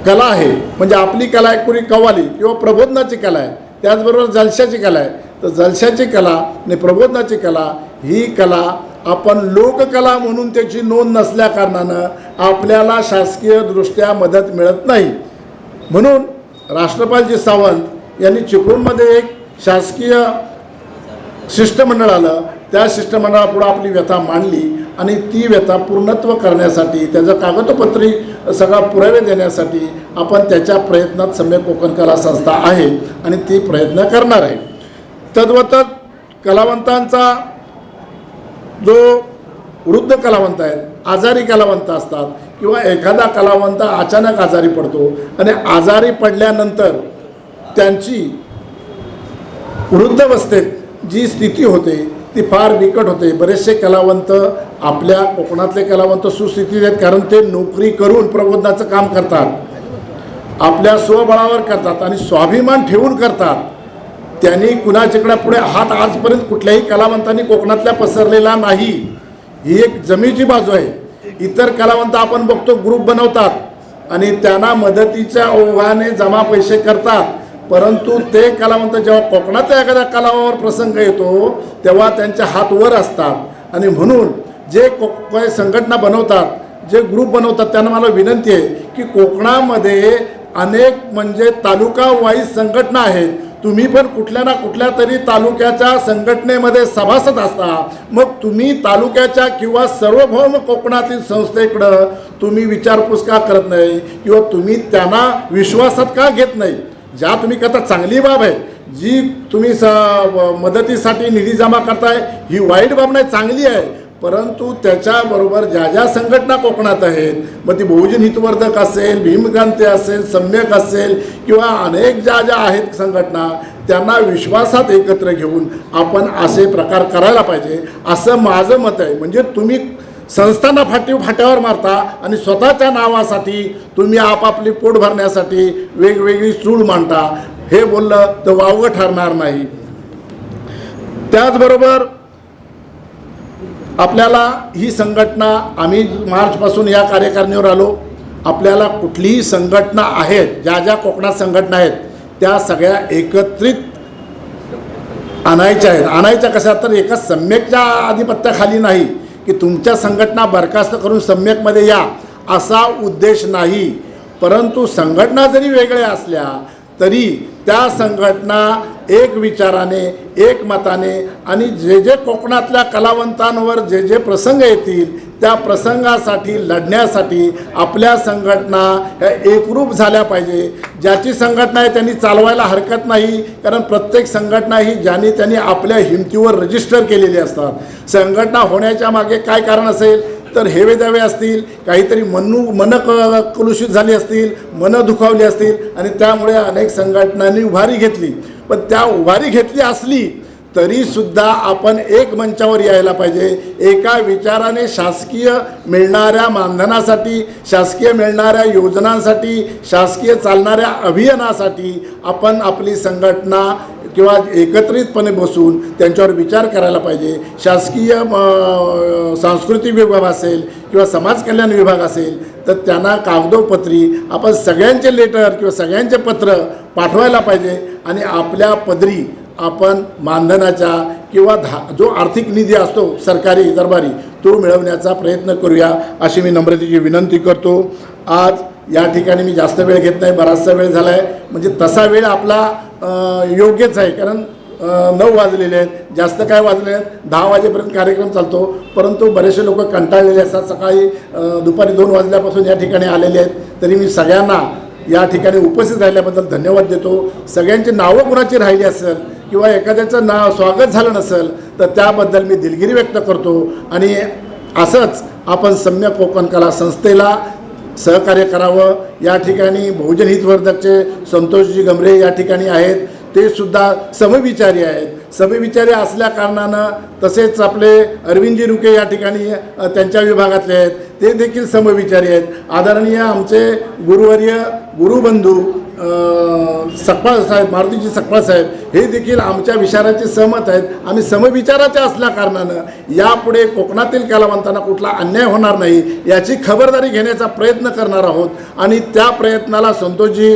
H: कला आहे, म्हणजे आपली कला आहे कुणी कव्वाली किंवा प्रबोधनाची कला आहे, त्याचबरोबर जलशाची कला आहे. तर जलशाची कला आणि प्रबोधनाची कला ही कला आपण लोककला म्हणून त्याची नोंद नसल्या कारणानं आपल्याला शासकीय दृष्ट्या मदत मिळत नाही. म्हणून राष्ट्रपालजी सावंत यांनी चिपळूणमध्ये एक शासकीय शिष्टमंडळ आलं. त्या शिष्टमंडळापुढं आपली व्यथा मांडली आणि ती व्यथा पूर्णत्व करण्यासाठी, त्याचं कागदोपत्री सगळा पुरावे देण्यासाठी आपण त्याच्या प्रयत्नात सम्यक कोकण कला संस्था आहे आणि ती प्रयत्न करणार आहे. तद्वतच कलावंतांचा जो वृद्ध कलावंत आहेत, आजारी कलावंत असतात किंवा एखादा कलावंत अचानक आजारी पडतो आणि आजारी पडल्यानंतर त्यांची वृद्धावस्थेत जी स्थिती होते ती फार बिकट होते. बरेचसे कलावंत, आपल्या कोकणातले कलावंत सुस्थितीत आहेत कारण ते नोकरी करून प्रबोधनाचं काम करतात, आपल्या स्वबळावर करतात आणि स्वाभिमान ठेवून करतात. त्यांनी कुणाच्याकडे पुढे हात आजपर्यंत कुठल्याही कलावंतांनी कोकणातल्या पसरलेला नाही. ही एक जमेची बाजू आहे. इतर कलावंत आपण बघतो ग्रुप बनवतात आणि त्यांना मदतीच्या ओघाने जमा पैसे करतात, परंतु ते कलावंत जेव्हा कोकणातल्या एखाद्या कलावावर प्रसंग येतो तेव्हा त्यांचे हात वर असतात. आणि म्हणून जे संघटना बनवतात, जे ग्रुप बनवतात, त्यांना मला विनंती आहे की कोकणामध्ये अनेक म्हणजे तालुका वाईज संघटना आहेत. तुम्ही पण कुठल्या ना कुठल्या तरी तालुक्याच्या संघटनेमध्ये सभासद असता, मग तुम्ही तालुक्याच्या किंवा सार्वभौम कोकणातील संस्थेकडं तुम्ही विचारपूस का करत नाही किंवा तुम्ही त्यांना विश्वासात का घेत नाही? ज्या तुम्ही करता चांगली बाब आहे, जी तुम्ही मदतीसाठी निधी जमा करताय ही वाईट बाब नाही, चांगली आहे, परंतु त्याच्याबरोबर ज्या ज्या संघटना कोकणात आहेत, मग ती बहुजन हितवर्धक असेल, भीमक्रांती असेल, सम्यक असेल किंवा अनेक ज्या ज्या आहेत संघटना, त्यांना विश्वासात एकत्र घेऊन आपण असे प्रकार करायला पाहिजे असं माझं मत आहे. म्हणजे तुम्ही संस्थांना फाट्यावर मारता आणि स्वतःच्या नावासाठी तुम्ही आपापली पोट भरण्यासाठी वेगवेगळी चूळ मांडता, हे बोललं तर वावगं ठरणार नाही. त्याचबरोबर आपल्याला ही संघटना, आम्ही मार्चपासून या कार्यकारिणीवर आलो, आपल्याला कुठलीही संघटना आहेत, ज्या ज्या कोकणात संघटना आहेत त्या सगळ्या एकत्रित आणायच्या आहेत. आणायच्या कशा तर एका सम्यकच्या आधिपत्याखाली नाही की तुमच्या संघटना बरखास्त करून सम्यकमध्ये या असा उद्देश नाही, परंतु संघटना जरी वेगळ्या असल्या तरी त्या संघटना एक विचाराने, एक मताने आणि जे जे कोकणातल्या कलावंतांवर जे जे प्रसंग येतील त्या प्रसंगासाठी लढण्यासाठी आपल्या संघटना ह्या एकरूप झाल्या पाहिजे. ज्याची संघटना आहे त्यांनी चालवायला हरकत नाही, कारण प्रत्येक संघटना ही ज्यांनी त्यांनी आपल्या हिमतीवर रजिस्टर केलेली असतात. संघटना होण्याच्या मागे काय कारण असेल तर हेवे दावे असतील, काहीतरी मन कलुषित झाली असतील, मनं दुखावली असतील आणि त्यामुळे अनेक संघटनांनी उभारी घेतली. पण त्या उभारी घेतली असली तरीसुद्धा आपण एक मंचावर यायला पाहिजे. एका विचाराने शासकीय मिळणाऱ्या मानधनासाठी, शासकीय मिळणाऱ्या योजनांसाठी, शासकीय चालणाऱ्या अभियानासाठी आपण आपली संघटना किंवा एकत्रितपणे बसून त्यांच्यावर विचार करायला पाहिजे. शासकीय सांस्कृतिक विभाग असेल किंवा समाज कल्याण विभाग असेल तर त्यांना कागदोपत्री आपण सगळ्यांचे लेटर किंवा सगळ्यांचे पत्र पाठवायला पाहिजे आणि आपल्या पदरी आपण मानधनाच्या किंवा जो आर्थिक निधी असतो सरकारी दरबारी तो मिळवण्याचा प्रयत्न करूया अशी मी नम्रतेची विनंती करतो. आज या ठिकाणी मी जास्त वेळ घेत नाही, बराचसा वेळ झाला आहे, म्हणजे तसा वेळ आपला योग्यच आहे, कारण 9 वाजलेले आहेत, जास्त काय वाजले आहेत, 10 वाजेपर्यंत कार्यक्रम चालतो, परंतु बरेचसे लोक कंटाळलेले असतात, सकाळी दुपारी 2 वाजल्यापासून या ठिकाणी आलेले आहेत. तरी मी सगळ्यांना या ठिकाणी उपस्थित राहिल्याबद्दल धन्यवाद देतो. सगळ्यांची नावं कुणाची राहिली असेल किंवा एखाद्याचं नाव स्वागत झालं नसेल तर त्याबद्दल मी दिलगिरी व्यक्त करतो आणि असंच आपण सम्यक कोकण कला संस्थेला सहकार्य करावं. या ठिकाणी बहुजन हितवर्धकचे संतोषजी गमरे या ठिकाणी आहेत, ते सुद्धा समविचारी आहेत. समविचारी असल्या कारणानं तसेच आपले अरविंदजी रुके या ठिकाणी त्यांच्या विभागातले आहेत, ते देखील समविचारी आहेत. आदरणीय आमचे गुरुवर्य गुरुबंधू सकपाळ साहेब, मारुतीजी सकपाळ साहेब, हे देखील आमच्या विचाराचे सहमत आहेत. आम्ही समविचाराचे असल्या कारणानं यापुढे कोकणातील कलावंतांना कुठला अन्याय होणार नाही याची खबरदारी घेण्याचा प्रयत्न करणार आहोत आणि त्या प्रयत्नाला संतोषजी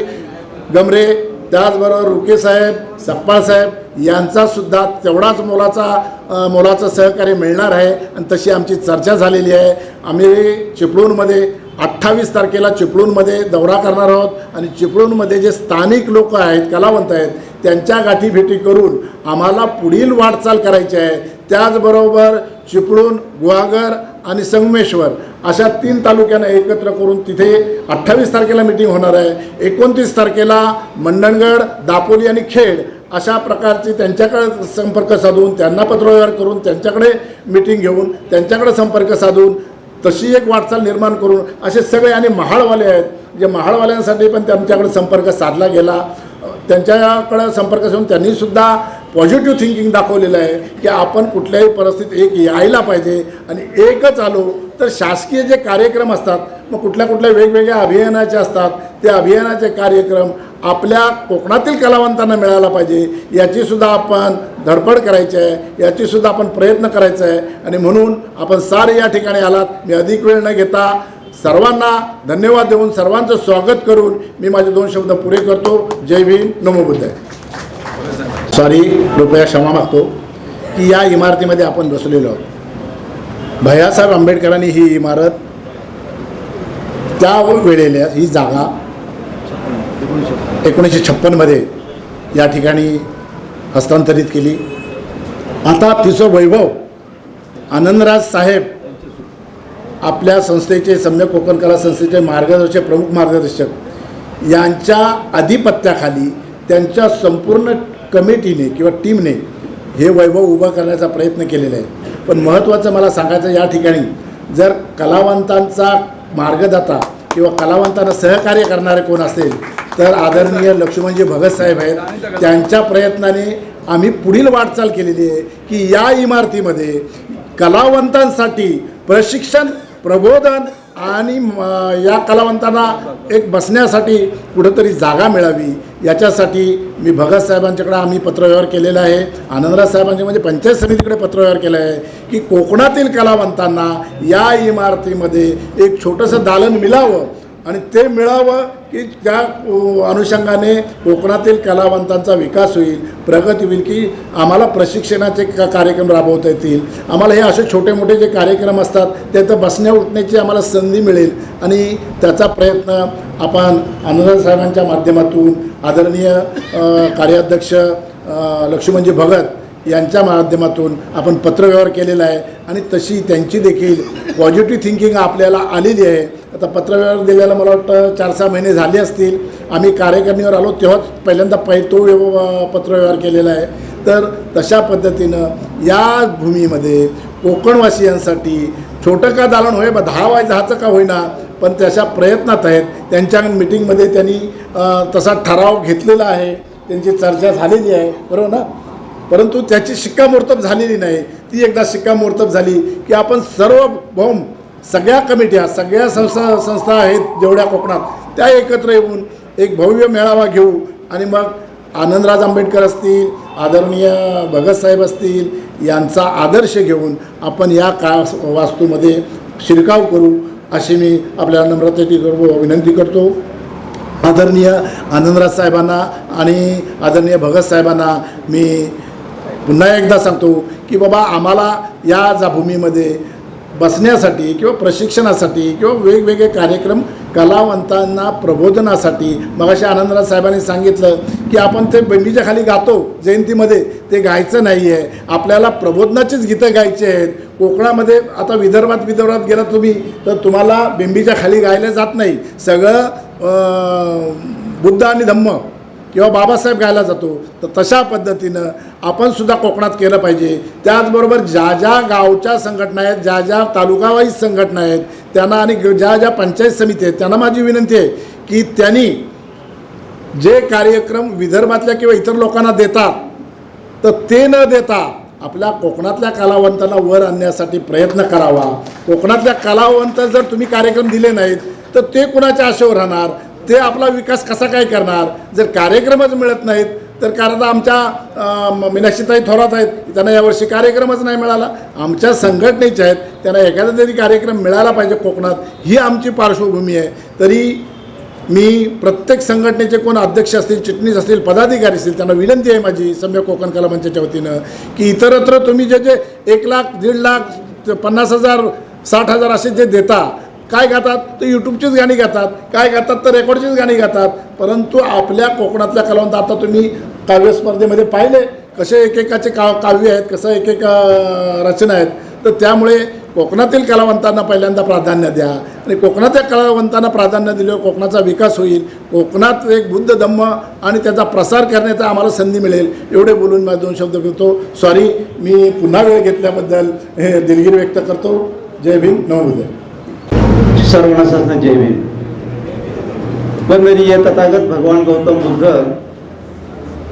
H: गमरे, त्याचबरोबर रुके साहेब, सकपाळ साहेब यांचासुद्धा तेवढाच मोलाचं सहकार्य मिळणार आहे आणि तशी आमची चर्चा झालेली आहे. आम्ही चिपळूणमध्ये 28 तारखेला चिपळूणमध्ये दौरा करणार आहोत आणि चिपळूणमध्ये जे स्थानिक लोक आहेत, कलावंत आहेत, त्यांच्या गाठीभेटी करून आम्हाला पुढील वाटचाल करायची आहे. त्याचबरोबर चिपळूण, गुहागर आणि संगमेश्वर अशा 3 तालुक्यांना एकत्र करून तिथे 28 तारखेला मीटिंग होणार आहे. 29 तारखेला मंडणगड, दापोली आणि खेड अशा प्रकारची त्यांच्याकडे संपर्क साधून, त्यांना पत्रव्यवहार करून, त्यांच्याकडे मीटिंग घेऊन, त्यांच्याकडे संपर्क साधून तशी एक वाटचाल निर्माण करून असे सगळे. आणि महाडवाले आहेत, जे महाडवाल्यांसाठी पण त्यांच्याकडे संपर्क साधला गेला, त्यांच्याकडे संपर्क साधून त्यांनीसुद्धा पॉझिटिव्ह थिंकिंग दाखवलेलं आहे की आपण कुठल्याही परिस्थितीत एक यायला पाहिजे आणि एकच आलो तर शासकीय जे कार्यक्रम असतात, मग कुठल्या वेगवेगळ्या अभियानाचे असतात, ते अभियानाचे कार्यक्रम आपल्या कोकणातील कलावंतांना मिळायला पाहिजे याचीसुद्धा आपण धडपड करायची आहे, याचीसुद्धा आपण प्रयत्न करायचा आहे. आणि म्हणून आपण सारे या ठिकाणी आलात. मी अधिक वेळ न घेता सर्वांना धन्यवाद देऊन सर्वांचं स्वागत करून मी माझे 2 शब्द पुरे करतो. जय भीम, नमो बुद्धाय. सॉरी, कृपया क्षमा मागतो की या इमारतीमध्ये आपण बसलेलो आहोत. भैयासाहेब आंबेडकरांनी ही इमारत त्या वेळेला, ही जागा 1956 मध्ये या ठिकाणी हस्तांतरित केली. आता तिचं वैभव आनंदराज साहेब आपल्या संस्थेचे सम्यक कोकण कला संस्थेचे मार्गदर्शक, प्रमुख मार्गदर्शक यांच्या आधिपत्याखाली त्यांच्या संपूर्ण कमिटीने किंवा टीमने हे वैभव उभं करण्याचा प्रयत्न केलेला आहे. पण महत्त्वाचं मला सांगायचं या ठिकाणी, जर कलावंतांचा मार्गदाता किंवा कलावंतांना सहकार्य करणारे कोण असेल तर आदरणीय लक्ष्मणजी भगत साहेब आहेत. त्यांच्या प्रयत्नाने आम्ही पुढील वाटचाल केलेली आहे की या इमारतीमध्ये कलावंतांसाठी प्रशिक्षण, प्रबोधन आणि या कलावंतांना एक बसण्यासाठी कुठंतरी जागा मिळावी याच्यासाठी मी भगत साहेबांच्याकडे आम्ही पत्रव्यवहार केलेला आहे. आनंदराज साहेबांच्या म्हणजे पंचायत समितीकडे पत्रव्यवहार केला आहे की कोकणातील कलावंतांना या इमारतीमध्ये एक छोटंसं दालन मिळावं आणि ते मिळावं की त्या अनुषंगाने कोकणातील कलावंतांचा विकास होईल, प्रगती होईल, की आम्हाला प्रशिक्षणाचे कार्यक्रम राबवता येतील, आम्हाला हे असे छोटे मोठे जे कार्यक्रम असतात त्यात बसण्या उठण्याची आम्हाला संधी मिळेल. आणि त्याचा प्रयत्न आपण आनंदराज साहेबांच्या माध्यमातून आदरणीय कार्याध्यक्ष लक्ष्मणजी भगत यांच्या माध्यमातून आपण पत्रव्यवहार केलेला आहे आणि तशी त्यांची देखील पॉझिटिव्ह थिंकिंग आपल्याला आलेली आहे. आता पत्रव्यवहार दिलेला मला वाटतं 4-6 महिने झाले असतील. आम्ही कार्यकारिणीवर आलो तेव्हाच पहिल्यांदा तो पत्रव्यवहार केलेला आहे. तर तशा पद्धतीनं या भूमीमध्ये कोकणवासियांसाठी छोटं का दालन होय 10x10 का होईना पण त्याच्या प्रयत्नात आहेत. त्यांच्या मिटिंगमध्ये त्यांनी तसा ठराव घेतलेला आहे, त्यांची चर्चा झालेली आहे, बरोबर ना. परंतु त्याची शिक्कामोर्तब झालेली नाही. ती एकदा शिक्कामोर्तब झाली की आपण सार्वभौम सगळ्या कमिट्या, सगळ्या संस्था आहेत जेवढ्या कोकणात, त्या एकत्र येऊन एक भव्य मेळावा घेऊ आणि मग आनंदराज आंबेडकर असतील, आदरणीय भगतसाहेब असतील यांचा आदर्श घेऊन आपण या वास्तूमध्ये शिरकाव करू अशी मी आपल्या नम्रतेची विनंती करतो. आदरणीय आनंदराज साहेबांना आणि आदरणीय भगत साहेबांना मी पुन्हा एकदा सांगतो की बाबा आम्हाला या जा भूमीमध्ये बसण्यासाठी किंवा प्रशिक्षणासाठी किंवा वेगवेगळे कार्यक्रम कलावंतांना प्रबोधनासाठी मगाशी आनंदराज साहेबांनी सांगितलं की आपण ते बेंबीच्या खाली गातो जयंतीमध्ये, ते गायचं नाही आहे, आपल्याला प्रबोधनाचीच गीतं गायची आहेत. कोकणामध्ये आता विदर्भात गेला तुम्ही तर तुम्हाला बेंबीच्या खाली गायलं जात नाही, सगळं बुद्ध आणि धम्म किंवा बाबासाहेब गायला जातो. तर तशा पद्धतीनं आपण सुद्धा कोकणात केलं पाहिजे. त्याचबरोबर ज्या ज्या गावच्या संघटना आहेत, ज्या ज्या तालुकावाईज संघटना आहेत त्यांना आणि ज्या ज्या पंचायत समिती आहेत त्यांना माझी विनंती आहे की त्यांनी जे कार्यक्रम विदर्भातल्या किंवा इतर लोकांना देतात तर ते न देता आपल्या कोकणातल्या कलावंतांना वर आणण्यासाठी प्रयत्न करावा. कोकणातल्या कलावंत जर तुम्ही कार्यक्रम दिले नाहीत तर ते कुणाच्या आशेवर राहणार, ते आपला विकास कसा काय करणार. जर कार्यक्रमच मिळत नाहीत तर कारण आमच्या मीनाक्षीताई थोरात आहेत, त्यांना यावर्षी कार्यक्रमच नाही मिळाला. आमच्या संघटनेच्या आहेत, त्यांना एखादा तरी कार्यक्रम मिळाला पाहिजे कोकणात, ही आमची पार्श्वभूमी आहे. तरी मी प्रत्येक संघटनेचे कोण अध्यक्ष असतील, चिटणीस असतील, पदाधिकारी असतील त्यांना विनंती आहे माझी सम्यक कोकण कला मंचाच्या वतीनं की इतरत्र तुम्ही जे 1 लाख, 1.5 लाख, 50,000, 60,000 असे जे देता, काय गातात तर यूट्यूबचीच गाणी गातात, काय गातात तर रेकॉर्डचीच गाणी गातात. परंतु आपल्या कोकणातल्या कलावंत आता तुम्ही काव्य स्पर्धेमध्ये पाहिले कसे एकेकाचे काव्य आहेत, कसं एक रचना आहेत. तर त्यामुळे कोकणातील कलावंतांना पहिल्यांदा प्राधान्य द्या आणि कोकणातील कलावंतांना प्राधान्य दिल्यावर कोकणाचा विकास होईल. कोकणात एक बुद्ध धम्म आणि त्याचा प्रसार करण्याचा आम्हाला संधी मिळेल. एवढे बोलून माझे 2 शब्द बोलतो. सॉरी, मी पुन्हा वेळ घेतल्याबद्दल हे दिलगिरी व्यक्त करतो. जय भीम, नमोबुद्ध.
I: सर्वांना साधना जय भीम. वंदनीय तथागत भगवान गौतम बुद्ध,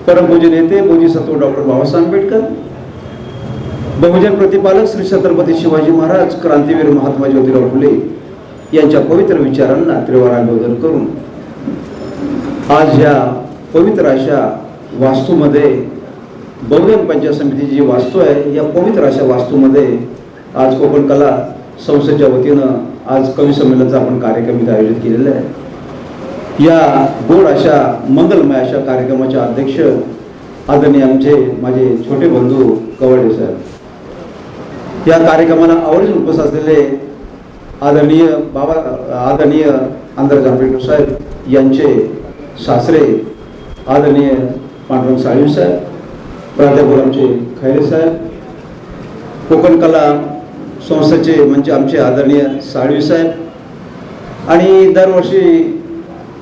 I: परमपूज्य नेते बोधिसत्व डॉक्टर बाबासाहेब आंबेडकर, बहुजन प्रतिपालक श्री छत्रपती शिवाजी महाराज, क्रांतीवीर महात्मा ज्योतिराव फुले यांच्या पवित्र विचारांना त्रिवारांबोधन करून आज या पवित्र अशा वास्तूमध्ये, बहुजन पंचायत समितीची जी वास्तू आहे, या पवित्र अशा वास्तूमध्ये आज कोकण कला संस्थेच्या वतीनं आज कवी संमेलनाचा आपण कार्यक्रम इथे आयोजित केलेला आहे. या गोड अशा मंगलमय अशा कार्यक्रमाचे अध्यक्ष आदरणीय आमचे माझे छोटे बंधू कवडे साहेब, या कार्यक्रमाला आवर्जून उपस्थित असलेले आदरणीय आदरणीय आनंदराज आंबेडकर साहेब यांचे सासरे आदरणीय पांडुरंग साळवी साहेब, प्राध्यापक आमचे खैरे साहेब, कोकण कला संस्थेचे म्हणजे आमचे आदरणीय साळवी साहेब, आणि दरवर्षी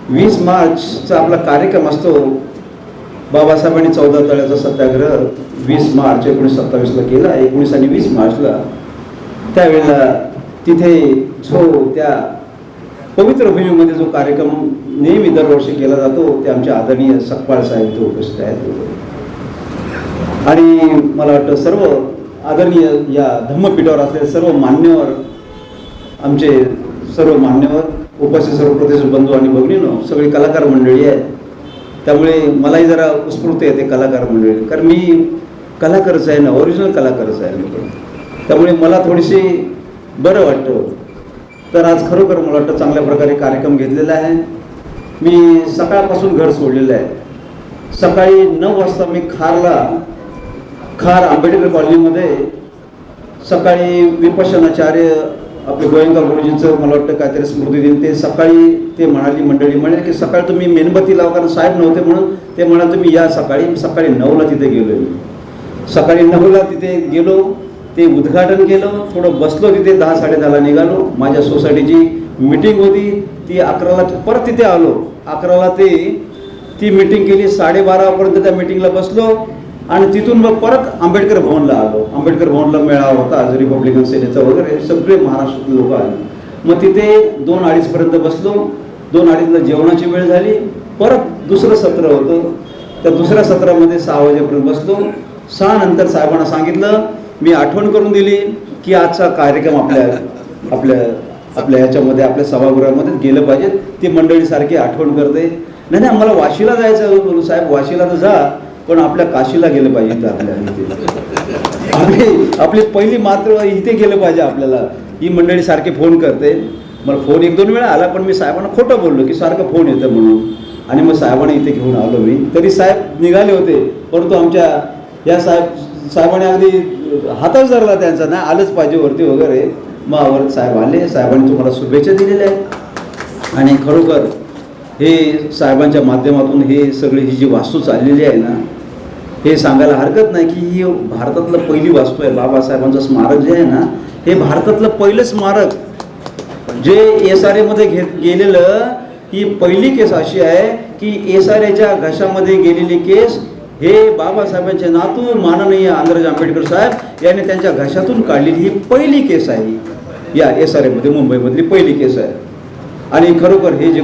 I: 20 मार्चचा आपला कार्यक्रम असतो. बाबासाहेबांनी 14 तळ्याचा सत्याग्रह 20 मार्च 1927ला केला, 19 आणि 20 मार्चला. त्यावेळेला तिथे जो त्या पवित्र भूमीमध्ये जो कार्यक्रम नेहमी दरवर्षी केला जातो ते आमचे आदरणीय सकपाळ साहेब इथे उपस्थित आहेत. आणि मला वाटतं सर्व आदरणीय या धम्मपीठावर असलेले सर्व मान्यवर, आमचे सर्व मान्यवर उपस्थित सर्व प्रदेश बंधू आणि भगिनींनो, सगळी कलाकार मंडळी आहे. त्यामुळे मलाही जरा उत्स्फूर्त येते कलाकार मंडळी, कारण मी कलाकारच आहे ना, ओरिजिनल कलाकारच आहे मी. त्यामुळे मला थोडीशी बरं वाटतं. तर आज खरोखर मला वाटतं चांगल्या प्रकारे कार्यक्रम घेतलेला आहे. मी सकाळपासून घर सोडलेलं आहे. सकाळी 9 वाजता मी खार आंबेडकर कॉलनीमध्ये सकाळी विपश्यनाचार्य आपले गोयंका गुरुजींचं मला वाटतं काहीतरी स्मृती दिन, ते सकाळी ते म्हणाली मंडळी म्हणे की सकाळी तुम्ही मेणबत्ती लावा, कारण साहेब नव्हते म्हणून ते म्हणाले तुम्ही या सकाळी. सकाळी 9ला तिथे गेलो. सकाळी 9ला तिथे गेलो, ते उद्घाटन केलं, थोडं बसलो तिथे, 10-10:30ला निघालो. माझ्या सोसायटीची मीटिंग होती ती 11ला, परत तिथे आलो. 11ला ती मीटिंग केली, 12:30पर्यंत त्या मीटिंगला बसलो आणि तिथून मग परत आंबेडकर भवनला आलो. आंबेडकर भवनला मेळावा होता आज रिपब्लिकन सेनेचा वगैरे, सगळे महाराष्ट्रातले लोक आले. मग तिथे 2-2:30पर्यंत बसलो. 2-2:30ला जेवणाची वेळ झाली. परत दुसरं सत्र होतं, त्या दुसऱ्या सत्रामध्ये 6 वाजेपर्यंत बसलो. 6 नंतर साहेबांना सांगितलं, मी आठवण करून दिली की आजचा कार्यक्रम आपल्या ह्याच्यामध्ये आपल्या सभागृहामध्ये गेलं पाहिजे. ती मंडळी सारखी आठवण करते, नाही आम्हाला वाशीला जायचं. बोलू साहेब वाशीला तर जा, पण आपल्या काशीला गेलं पाहिजे. तर आपली पहिली मात्र इथे गेलं पाहिजे आपल्याला. ही मंडळी सारखी फोन करते. मला फोन 1-2 वेळा आला, पण मी साहेबांना खोटं बोललो की सारखं फोन येतं म्हणून. आणि मग साहेबांना इथे घेऊन आलो मी. तरी साहेब निघाले होते, परंतु आमच्या या साहेबांनी अगदी हातच धरला त्यांचा, नाही आलंच पाहिजे वरती वगैरे. मग वर साहेब आले. साहेबांनी तुम्हाला शुभेच्छा दिलेल्या आहेत. आणि खरोखर हे साहेबांच्या माध्यमातून हे सगळी ही जी वास्तू चाललेली आहे ना, हे सांगायला हरकत नाही की ही भारतातलं पहिली वास्तू आहे. बाबासाहेबांचं स्मारक जे आहे ना, हे भारतातलं पहिलं स्मारक जे SRAमध्ये गेलेलं. ही पहिली केस अशी आहे की SRAच्या घशामध्ये गेलेली केस हे बाबासाहेबांचे नातू माननीय आंध्रज आंबेडकर साहेब यांनी त्यांच्या घशातून काढलेली ही पहिली केस आहे. या SRAमध्ये मुंबईमधली पहिली केस आहे. आणि खरोखर हे जे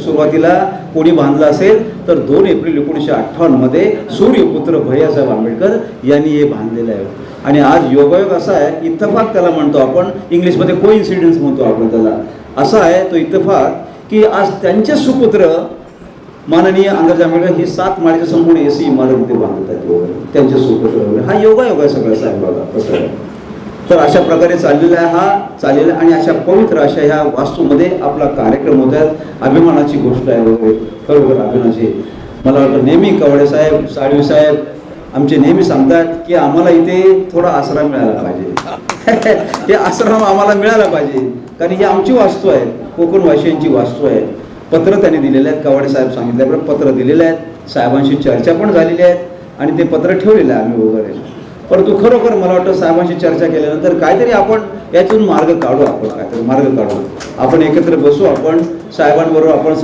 I: सुरुवातीला कोणी बांधलं असेल तर 2 एप्रिल 1958मध्ये सूर्यपुत्र भैयासाहेब आंबेडकर यांनी हे बांधलेलं आहे. आणि आज योगायोग असा आहे, इत्तफाक त्याला म्हणतो आपण, इंग्लिशमध्ये कोइन्सिडन्स म्हणतो आपण त्याला. असा आहे तो इत्तफाक की आज त्यांचे सुपुत्र माननीय आंध्रज आंबेडकर ही 7 माळ्याची संपूर्ण AC इमारत ते बांधत आहेत, त्यांचे सुपुत्र वगैरे. हा योगायोग आहे सगळं साहेब बघा कसं आहे. तर अशा प्रकारे चाललेला आहे हा चाललेला. आणि अशा पवित्र अशा ह्या वास्तूमध्ये आपला कार्यक्रम होत आहेत. अभिमानाची गोष्ट आहे वगैरे, खरोखर अभिमानाची. मला वाटतं नेहमी कवडे साहेब, साळवी साहेब आमचे नेहमी सांगतात की आम्हाला इथे थोडा आसरा मिळाला पाहिजे. हे आश्रम आम्हाला मिळाला पाहिजे, कारण ही आमची वास्तू आहे, कोकणवासियांची वास्तू आहे. पत्र त्यांनी दिलेले आहेत, कवडे साहेब सांगितल्याप्रमाणे पत्र दिलेले आहेत. साहेबांशी चर्चा पण झालेली आहेत आणि ते पत्र ठेवलेलं आहे आम्ही वगैरे. परंतु खरोखर मला वाटतं साहेबांशी चर्चा केल्यानंतर काहीतरी आपण यातून मार्ग काढू. आपण एकत्र बसू. आपण साहेबांबरोबर आपण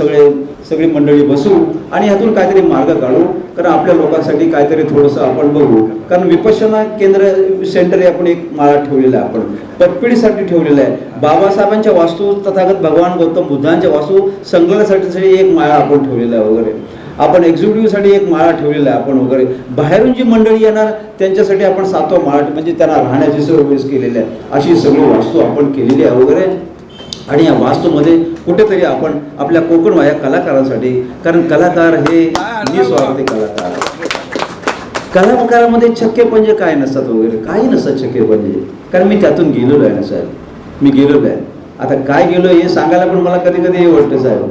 I: सगळी मंडळी बसू आणि ह्यातून काहीतरी मार्ग काढू. कारण आपल्या लोकांसाठी काहीतरी थोडंसं आपण बघू. कारण विपश्यना केंद्र सेंटर आपण एक माळा ठेवलेला आहे, आपण पतपिढीसाठी ठेवलेला आहे. बाबासाहेबांच्या वास्तू, तथागत भगवान गौतम बुद्धांच्या वास्तू संग्रहासाठी एक माळा आपण ठेवलेला आहे वगैरे. आपण एक्झिक्युटिव्हसाठी एक माळा ठेवलेला आहे आपण वगैरे. बाहेरून जी मंडळी येणार त्यांच्यासाठी आपण 7वा माळा, म्हणजे त्यांना राहण्याची सोय केलेली आहे. अशी सगळी वास्तू आपण केलेली आहे वगैरे. आणि या वास्तूमध्ये कुठेतरी आपण आपल्या कोकणवाया कलाकारांसाठी, कारण कलाकार हे निस्वार्थी कलाकार. कलाकारामध्ये छक्के पंजे काय नसतात वगैरे, काही नसतात छक्के पंजे. कारण मी त्यातून गेलेलो आहे ना साहेब, मी गेलेलो आहे. आता काय गेलो हे सांगायला पण मला कधी कधी हे वाटतं साहेब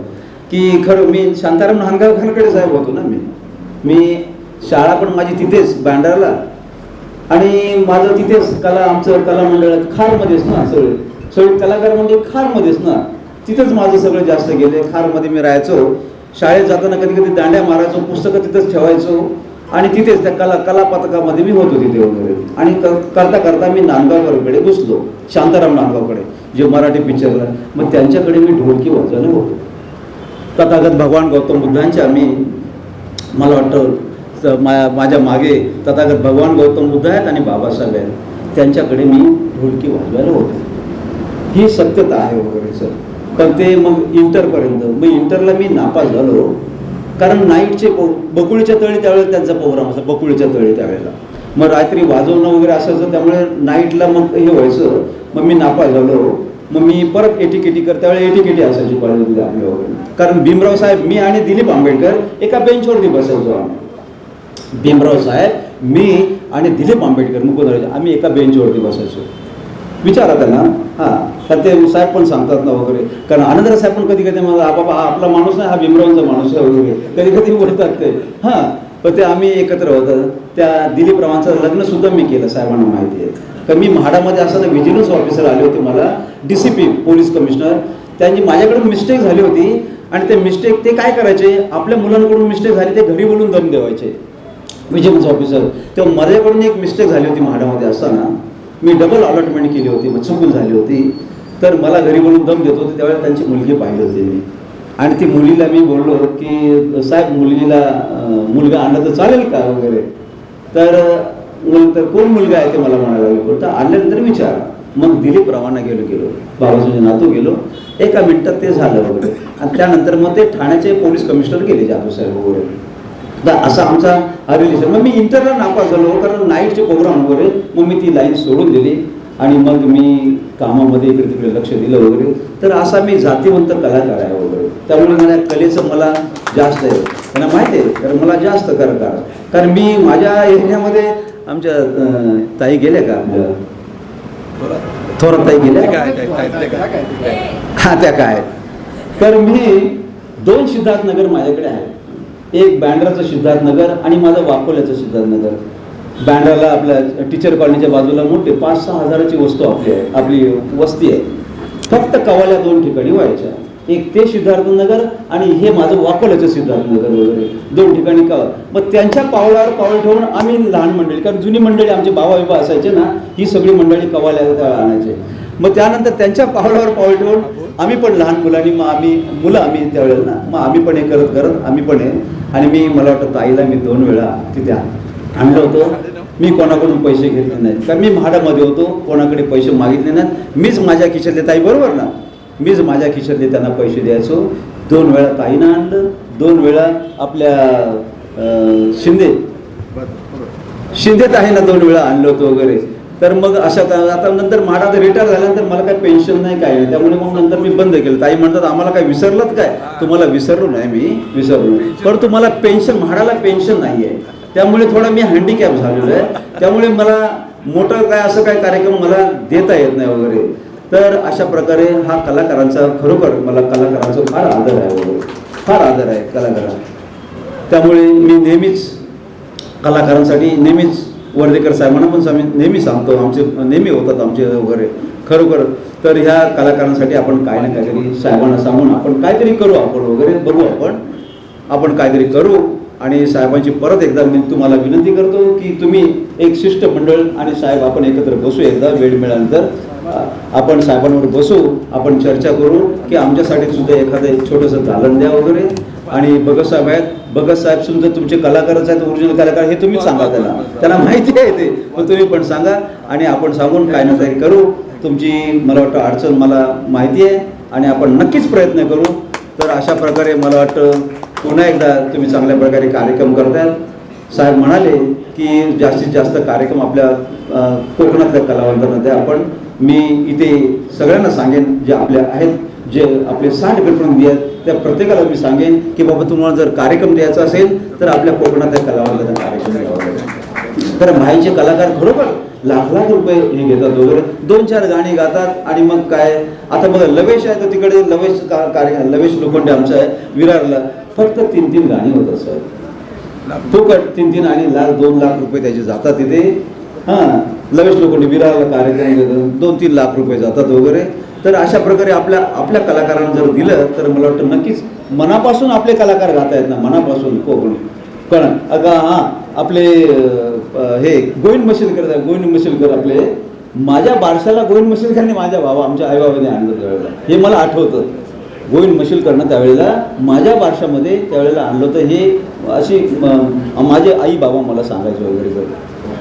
I: की खरं मी शांताराम नांदगावकरांकडे साहेब होतो ना. मी शाळा पण माझी तिथेच बँडारला, आणि माझं तिथेच आमचं कला मंडळात खारमध्येच ना, सगळे कलाकार म्हणजे खारमध्येच ना, तिथंच माझं सगळं जास्त गेले. खारमध्ये मी राहायचो. शाळेत जाताना कधी कधी दांड्या मारायचो, पुस्तकं तिथंच ठेवायचो. आणि तिथेच त्या कला पथकामध्ये मी होतो तिथे वगैरे. आणि करता करता मी नांदगावकरकडे घुसलो, शांताराम नांदगावकडे, जे मराठी पिक्चरला. मग त्यांच्याकडे मी ढोलकी वाजवायला होतो. तथागत भगवान गौतम बुद्धांच्या मला वाटतं माझ्या मागे तथागत भगवान गौतम बुद्ध आहेत आणि बाबासाहेब आहेत, त्यांच्याकडे मी ढोलकी वाजवायला होतो. ही सत्यता आहे वगैरे सर. पण ते मग इंटरपर्यंत, मग इंटरला मी नापास झालो, कारण नाईटचे बकुळीच्या तळी त्यावेळेला त्यांचा प्रोग्राम असा, बकुळीच्या तळी त्यावेळेला. मग रात्री वाजवणं वगैरे असायचं, त्यामुळे नाईटला मग हे व्हायचं. मग मी नापास झालो. मग मी परत एटीकेटी त्यावेळेला एटीकेटी असायची कॉलेजमध्ये आम्ही वगैरे. कारण भीमराव साहेब, मी आणि दिलीप आंबेडकर एका बेंचवरती बसायचो आम्ही. भीमराव साहेब, मी आणि दिलीप आंबेडकर मुकुंदराज आम्ही एका बेंचवरती बसायचो. विचारा त्यांना. हां, तर ते साहेब पण सांगतात ना वगैरे. कारण आनंदराव साहेब पण कधी कधी मला बाबा हा आपला माणूस नाही, हा भीमरावांचा माणूस आहे वगैरे कधी कधी बोलतात ते. हां, पण ते आम्ही एकत्र होतं. त्या दिलीपरावांचं लग्नसुद्धा मी केलं, साहेबांना माहिती आहे. तर मी म्हाडामध्ये असताना व्हिजिलन्स ऑफिसर आले होते मला, DCP पोलीस कमिशनर. त्यांची माझ्याकडून मिस्टेक झाली होती आणि ते मिस्टेक ते काय करायचे, आपल्या मुलांकडून मिस्टेक झाली ते घरी बोलून दम देवायचे व्हिजिलन्स ऑफिसर. तेव्हा माझ्याकडून एक मिस्टेक झाली होती म्हाडामध्ये असताना. मी डबल अलॉटमेंट केली होती, मग चुकून झाली होती. तर मला घरी बोलून दम देत होते. त्यावेळेला त्यांची मुलगी पाहिली होती मी. आणि ती मुलीला मी बोललो की साहेब मुलगा आणला तर चालेल का वगैरे. तर कोण मुलगा आहे ते मला म्हणायला लागलो. तर आणल्यानंतर विचार. मग दिलीपरावांना गेलो बाबासाहेब नातू गेलो. एका मिनिटात ते झालं वगैरे. आणि त्यानंतर मग ते ठाण्याचे पोलीस कमिशनर गेले, जाधव साहेब वगैरे. तर असा आमचा हा रिलेशन. मग मी इंटरला नापास झालो, कारण नाईटचे प्रोग्राम वगैरे. मग मी ती लाईन सोडून दिली आणि मग मी कामामध्ये इकडे तिकडे लक्ष दिलं वगैरे. तर असा मी जातीवंत कलाकार आहे वगैरे. त्यामुळे मला कलेचं मला जास्त आहे, त्यांना माहिती आहे. कारण मला जास्त कारण मी माझ्या एरियामध्ये आमच्या ताई गेल्या का, आपल्या थोरात ताई गेल्या, हा त्या काय. तर मी 2 सिद्धार्थनगर माझ्याकडे आहे. एक बँड्राचं सिद्धार्थनगर आणि माझं वाकोल्याचं सिद्धार्थनगर. बँड्राला आपल्या टीचर कॉलनीच्या बाजूला मोठे 5-6 हजाराची आपली वस्ती आहे. फक्त कवाल्या 2 ठिकाणी व्हायच्या. एक ते सिद्धार्थनगर आणि हे माझं वाकोल्याचं सिद्धार्थनगर वगैरे 2 ठिकाणी कवा. मग त्यांच्या पावलावर पाऊल ठेवून आम्ही लहान मंडळी, कारण जुनी मंडळी आमचे बाबा असायचे ना, ही सगळी मंडळी कवाल्या आणायचे. मग त्यानंतर त्यांच्या पावलावर पाऊल ठेवून आम्ही पण लहान मुलांनी, मग आम्ही त्यावेळेला ना, मग आम्ही पण हे करत आम्ही पण हे. आणि मी मला वाटतं ताईला मी 2 वेळा तिथे आणलं होतं. मी कोणाकडून पैसे घेतले नाहीत, कारण मी म्हाडामध्ये होतो, कोणाकडे पैसे मागितले नाहीत. मीच माझ्या खिशातले, ताई बरोबर ना, मीच माझ्या खिशातले त्यांना पैसे द्यायचो. 2 वेळा ताईनं आणलं, 2 वेळा आपल्या शिंदे ताईनं 2 वेळा आणलं होतं वगैरे. तर मग अशा आता नंतर म्हाडा रिटायर झाल्यानंतर मला काही पेन्शन नाही, काय नाही. त्यामुळे मग नंतर मी बंद केलं. ताई म्हणतात आम्हाला काय विसरलंत काय. तुम्हाला विसरलो नाही, मी विसरलो. पण तुम्हाला पेन्शन, म्हाडाला पेन्शन नाही आहे, त्यामुळे थोडा मी हँडिकॅप झालेलो आहे. त्यामुळे मला मोठं काय असं काय कार्यक्रम मला देता येत नाही वगैरे. तर अशा प्रकारे हा कलाकारांचा, खरोखर मला कलाकारांचा फार आदर आहे वगैरे, फार आदर आहे कलाकारांचा. त्यामुळे मी नेहमीच कलाकारांसाठी, नेहमीच वर्धेकर साहेबांना पण आम्ही नेहमी सांगतो, आमचे नेहमी होतात आमचे वगैरे खरोखर. तर ह्या कलाकारांसाठी आपण काय ना काहीतरी साहेबांना सांगून आपण काहीतरी करू, आपण वगैरे बघू, आपण काहीतरी करू. आणि साहेबांची परत एकदा मी तुम्हाला विनंती करतो की तुम्ही एक शिष्टमंडळ आणि साहेब आपण एकत्र बसू, एकदा वेळ मिळाल्यानंतर आपण साहेबांवर बसू, आपण चर्चा करू की आमच्यासाठी सुद्धा एखादं छोटंसं दालन द्या वगैरे. आणि भगत साहेब आहेत, भगत साहेब सुद्धा तुमचे कलाकारच आहेत, ओरिजिनल कलाकार, हे तुम्ही सांगा त्यांना माहिती आहे ते, पण तुम्ही पण सांगा. आणि आपण सांगून काय ना काही करू. तुमची मला वाटतं अडचण मला माहिती आहे आणि आपण नक्कीच प्रयत्न करू. तर अशा प्रकारे मला वाटतं पुन्हा एकदा तुम्ही चांगल्या प्रकारे कार्यक्रम करतायत. साहेब म्हणाले की जास्तीत जास्त कार्यक्रम आपल्या कोकणातल्या कलावंतांना द्या. मी इथे सगळ्यांना सांगेन, जे आपल्या आहेत, जे आपले 60 प्रतिनिधी आहेत, त्या प्रत्येकाला मी सांगेन की बाबा तुम्हाला जर कार्यक्रम द्यायचा असेल तर आपल्या कोकणातल्या कलावंतांना कार्यक्रम द्यावा. तर बाहेरचे कलाकार खरोखर लाख रुपये हे घेतात वगैरे, 2-4 गाणी गातात. आणि मग काय, आता बघा लवेश आहे तर तिकडे लवेश लोखंडे आमचा आहे विरारला, फक्त 3-3 गाणी होतात सर, फुकट 3-3 आणि 2 लाख रुपये त्याचे जातात तिथे. हां, लवेश लोखंडे विरारला कार्यक्रम देतात, 2-3 लाख रुपये जातात वगैरे. तर अशा प्रकारे आपल्या कलाकारांना जर दिलं तर मला वाटतं नक्कीच मनापासून आपले कलाकार गात आहेत ना, मनापासून कोकणी. कारण हां आपले हे गोविंद मशिलकर आपले माझ्या बारशाला गोविंद मशिलकरने माझ्या आमच्या आईबाबाने आणलं त्यावेळेला, हे मला आठवतं. गोविंद मशिलकरनं त्यावेळेला माझ्या बारशामध्ये त्यावेळेला आणलं होतं. हे अशी माझे आई बाबा मला सांगायचे वगैरे.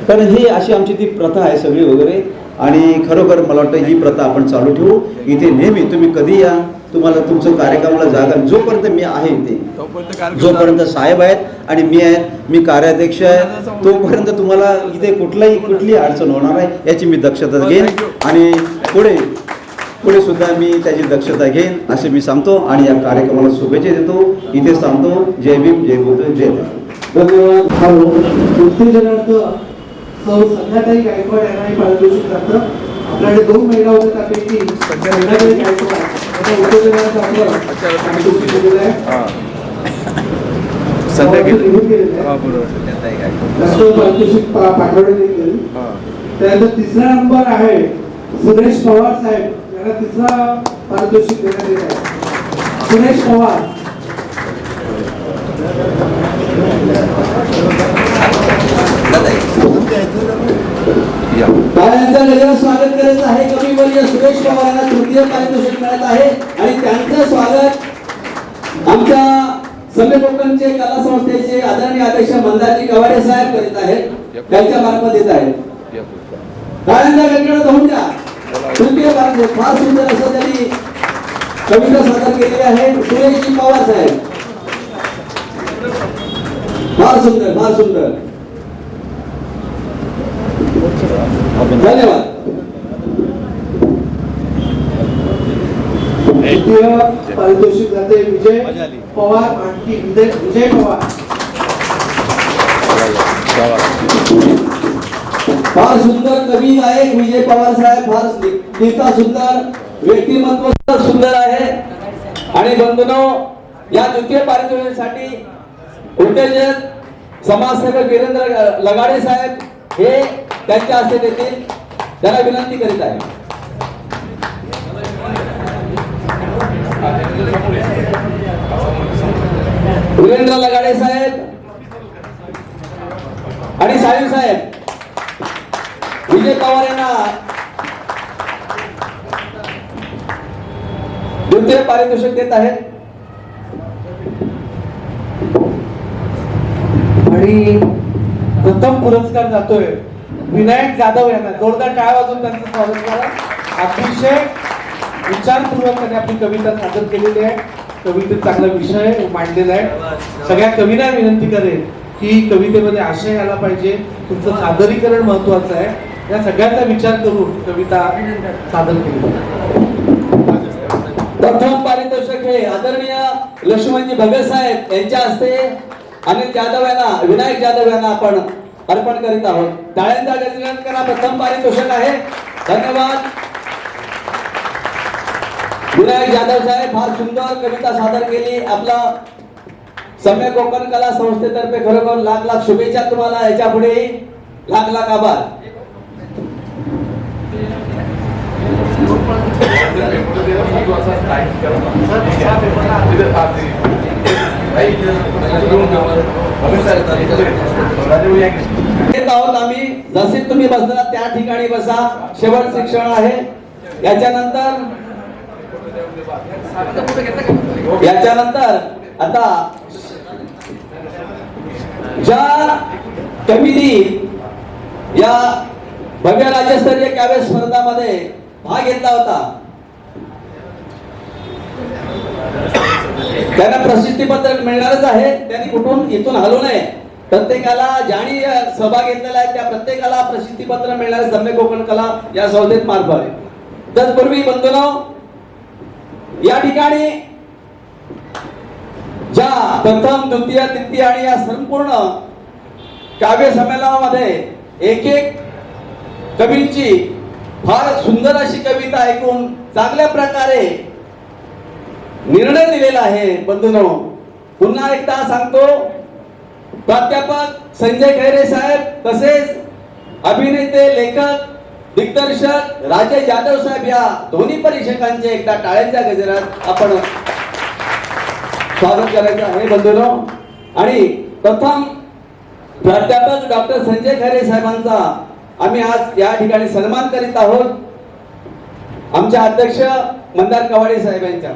I: कारण ही अशी आमची ती प्रथा आहे सगळी वगैरे. आणि खरोखर मला वाटतं ही प्रथा आपण चालू ठेवू. इथे नेहमी तुम्ही कधी या, तुम्हाला तुमचं कार्यक्रमाला जागा, जोपर्यंत मी आहे इथे, जोपर्यंत साहेब आहेत आणि मी आहेत, मी कार्याध्यक्ष आहे, तोपर्यंत तुम्हाला इथे कुठली अडचण होणार आहे याची मी दक्षता घेईन. आणि पुढे सुद्धा मी त्याची दक्षता घेईन असे मी सांगतो. आणि या कार्यक्रमाला शुभेच्छा देतो. इथे सांगतो. जय भीम, जय बुद्ध, जय भारत.
A: धन्यवाद. उत्तेजनार्थ सौ संध्याकाळी गायकवाड यांनाही पारितोषिक प्राप्त. आपल्याकडे 2 महिला होत्या, त्यापैकी संध्याकाळी गायकवाड आता उत्तेजनार्थ आपलं पारितोषिक दिलेलं आहे. पारितोषिक पाठवण्यात येईल. त्यानंतर 3रा नंबर आहे सुरेश पवार साहेब, यांना 3रा पारितोषिक देण्यात येत आहे. सुरेश पवार. टाळ्यांचा गजरात स्वागत करायचं आहे. कविवर्य सुरेश पवार यांना 3य पारितोषिक मिळत आहे. आणि त्यांचं स्वागत आमच्या सभे कोकणचे कला संस्थेचे आदरणीय अध्यक्ष मंदाजी कवाडे साहेब करीत आहेत, त्यांच्या मार्फत येत आहेत. टाळ्यांचा गजरात होऊन द्या. 3य पारितोषिक फार सुंदर असं त्यांनी कविता सादर केलेली आहे. सुरेशजी पवार साहेब, फार सुंदर, फार सुंदर. धन्यवाद. 2य पारितोषिक जाते विजय पवार मांडकी. विजय पवार, फार सुंदर कवी गायक विजय पवार साहेब. फार लिहिता सुंदर, व्यक्तिमत्व सुंदर आहे. आणि बंधूंनो, या 2य पारितोषिकासाठी उत्तेजक समाजसेवक वीरेंद्र लगाडे साहेब हे त्यांच्या हस्ते देतील. त्याला विनंती करीत आहे. वीरेंद्र लगाडे साहेब आणि साहेब विजय पवार यांना 2य पारितोषिक देत आहेत. आणि प्रथम पुरस्कार जातोय विनायक जाधव यांना. जोरदार टाळ्या वाजवून त्यांचं स्वागत करा. अतिशय विचारपूर्वक त्यांनी आपली कविता सादर केलेली आहे. कवितेत चांगला विषय मांडलेला आहे. सगळ्या कवींना विनंती करेन की कवितेमध्ये आशय आला पाहिजे, तुमचं सादरीकरण महत्वाचं आहे. या सगळ्याचा विचार करून कविता सादर केली. प्रथम पारितोषिक हे आदरणीय लक्ष्मणजी भगत साहेब यांच्या हस्ते अनिल जाधव यांना, विनायक जाधव यांना आपण अर्पण करीत आहोत. टाळ्यांचा गजरात करा. प्रथम पारितोषिक आहे. धन्यवाद. विनायक जाधव साहेब फार सुंदर कविता सादर केली. आपला सम्य कोकण कला संस्थेतर्फे खरोखर लाख लाख शुभेच्छा तुम्हाला. याच्या पुढे लाख लाख आभार. येत आहोत आम्ही. जसे तुम्ही बसला त्या ठिकाणी बसा. शेवट शिक्षण आहे. याच्यानंतर आता ज्या कमिटी या भव्य राज्यस्तरीय काव्य स्पर्धामध्ये भाग घेतला होता त्यांना प्रसिद्धीपत्रक मिळणारच आहे. त्यांनी कुठून इथून हलू नये. प्रत्येकाला ज्यांनी सहभाग घेतलेला आहे त्या प्रत्येकाला प्रसिद्धीपत्र मिळणार आहे सम्य कोकण कला या संस्थेत मार्फत. तत्पूर्वी बंधूंनो, या ठिकाणी ज्या प्रथम, द्वितीय, तृतीय आणि या संपूर्ण काव्य संमेलनामध्ये एक एक कवींची फार सुंदर अशी कविता ऐकून चांगल्या प्रकारे निर्णय दिलेला आहे. बंधूंनो, पुन्हा एकदा सांगतो, प्राध्यापक संजय खैरे साहेब तसेच अभिनेते, लेखक, दिग्दर्शक राजेश जाधव साहेब या दोन्ही परीक्षकांचे एकदा टाळ्यांच्या गजरात आपण स्वागत करायचं आहे. बंधूंनो, आणि प्रथम
J: प्राध्यापक डॉक्टर संजय खैरे साहेबांचा आम्ही आज या ठिकाणी सन्मान करीत आहोत. आमचे अध्यक्ष मंदार कवाडे साहेब यांच्या.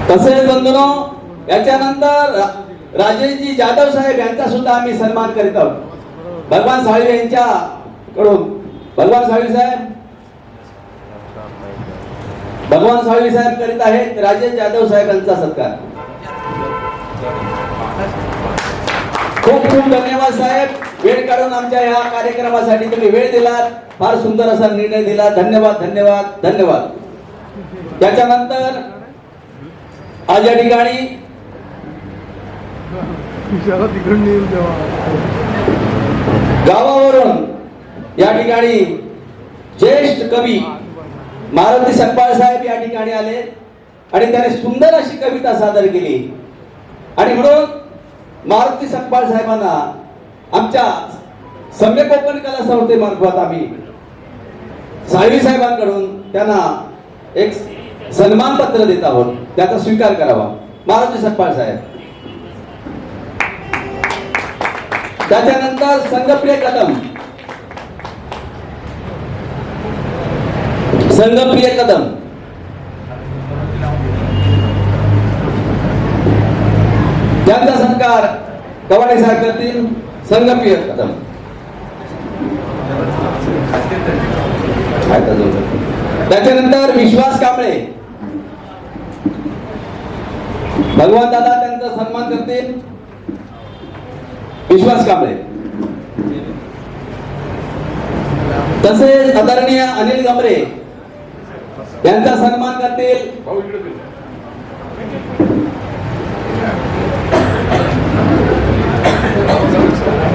J: तसेच बंधूंनो, याच्यानंतर राजेशजी जाधव साहेब यांचा सुद्धा आम्ही सन्मान करीत आहोत. भगवान साळवी यांच्याकडून भगवान साळवी साहेब करीत आहेत राजेश जाधव साहेबांचा सत्कार. खूप खूप धन्यवाद साहेब, वेळ काढून आमच्या या कार्यक्रमासाठी तुम्ही वेळ दिलात, फार सुंदर असा निर्णय दिला. धन्यवाद धन्यवाद धन्यवाद. त्याच्यानंतर आज या ठिकाणी गावावरून या ठिकाणी ज्येष्ठ कवी मारुती सकपाळ साहेब या ठिकाणी आले आणि त्याने सुंदर अशी कविता सादर केली. आणि म्हणून मारुती सकपाळ साहेबांना आमच्या सम्य कोकण कला संस्थेमार्फत आम्ही साळवी साहेबांकडून त्यांना एक सन्मान पत्र देत आहोत, त्याचा स्वीकार करावा. मारुती सकपाळ साहेब. त्याच्यानंतर संघप्रिय कदम. त्यांचा सत्कार कवाडे साहेब करतील. संघप्रिय कदम. त्याच्यानंतर विश्वास कांबळे. भगवान दादा त्यांचा सन्मान करतील. विश्वास कांबळे. तसेच आदरणीय अनिल गमरे यांचा सन्मान करतील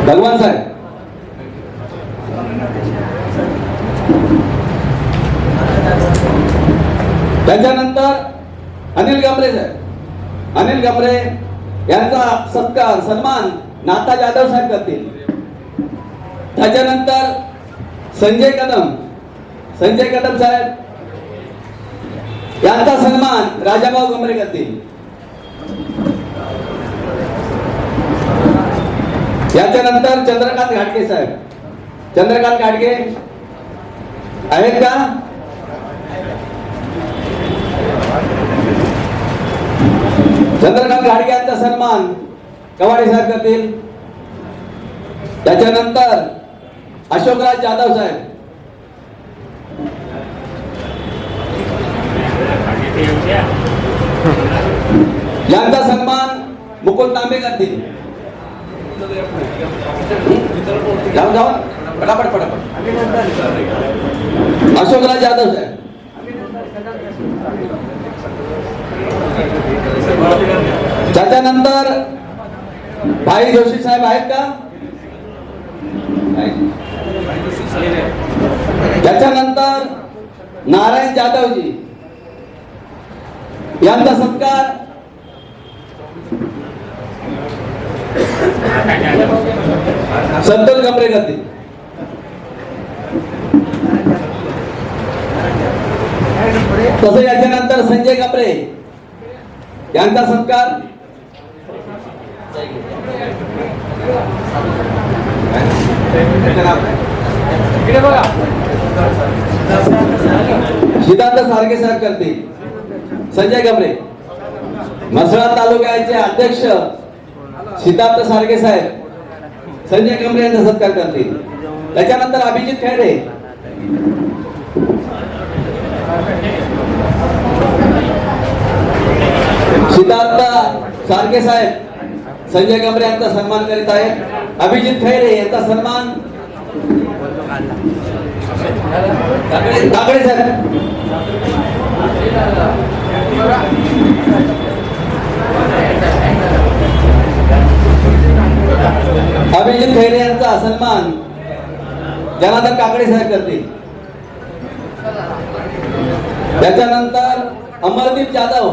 J: भगवान साहेब. त्याच्यानंतर अनिल गमरे साहेब. अनिल गमरे यांचा सत्कार सन्मान नाथा जाधव साहेब करतील. त्याच्यानंतर संजय कदम साहेब यांचा सन्मान राजाभाऊ गमरे करतील. याच्यानंतर चंद्रकांत घाटगे साहेब. चंद्रकांत घाटगे आहेत का? चंद्रकांत घाटगे यांचा सन्मान कवाडे साहेब करतील. त्याच्यानंतर अशोकराज जाधव साहेब. यांचा सन्मान मुकुल तांबे करतील. जाऊ फटाफट. अशोकराज जाधव साहेब. त्याच्यानंतर भाई जोशी साहेब आहेत का? त्याच्यानंतर नारायण जाधवजी यांचा सत्कार संतोष गमरे करतील. तसे याच्यानंतर संजय गमरे यांचा सत्कार सिद्धार्थ सारगे साहेब करतील. संजय गमरे. म्हसळा तालुक्याचे अध्यक्ष सिद्धार्थ सारगे साहेब संजय गमरे यांचा सत्कार करतील. त्याच्यानंतर अभिजित खैरे. सिद्धार्थ सारगे साहेब संजय गमरे यांचा सन्मान करीत आहेत. अभिजित खैरे यांचा सन्मान काकडे साहेब. अभिजित खैरे यांचा सन्मान जनार्दन काकडे साहेब करतील. त्याच्यानंतर अमरदीप जाधव.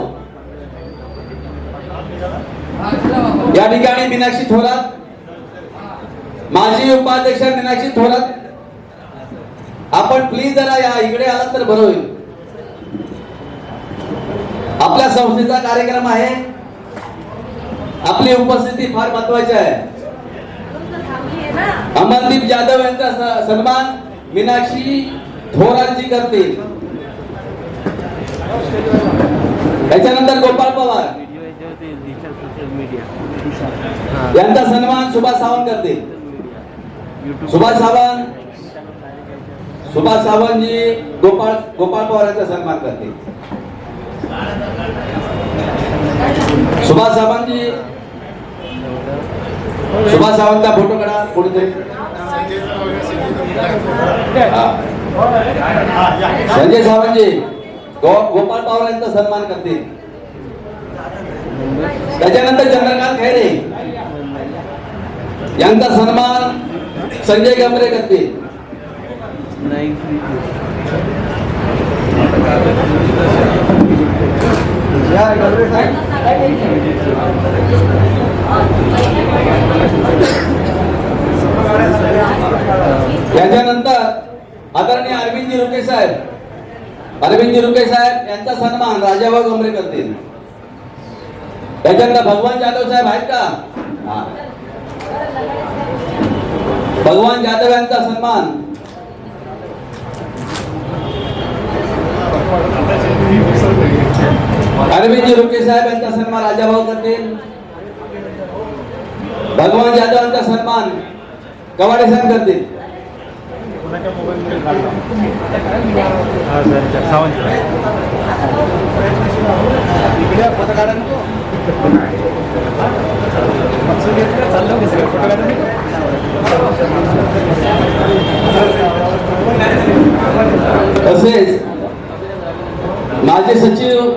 J: या ठिकाणी मीनाक्षी थोरात, माजी उपाध्यक्ष मीनाक्षी थोरात, आपण प्लीज जरा या इकडे आलात तर बरं होईल. आपल्या संस्थेचा कार्यक्रम आहे. आपली उपस्थिती फार महत्वाची आहे. अमनदीप जाधव यांचा सन्मान मीनाक्षी थोरातजी करतील. त्याच्यानंतर गोपाळ पवार यांचा सन्मान सुभाष सावंत करतील. सुभाष सावंतजी गोपाळ पवार यांचा सन्मान करतील. सुभाष सावंतचा फोटो काढा कोणीतरी. संजय सावंतजी गोपाळ पवार यांचा सन्मान करतील. त्याच्यानंतर चंद्रकांत खैरे यांचा सन्मान संजय गमरे करतील. याच्यानंतर आदरणीय अरविंदजी रुके साहेब यांचा सन्मान राजाभाऊ गमरे करतील. त्याच्यानंतर भगवान जाधव साहेब आहेत का? भगवान जाधव यांचा सन्मान अरविंदजी रुके साहेब यांचा सन्मान राजाभाऊ करतील. भगवान जाधव यांचा सन्मान कवाडे साहेब करतील. तसेच माझे सचिव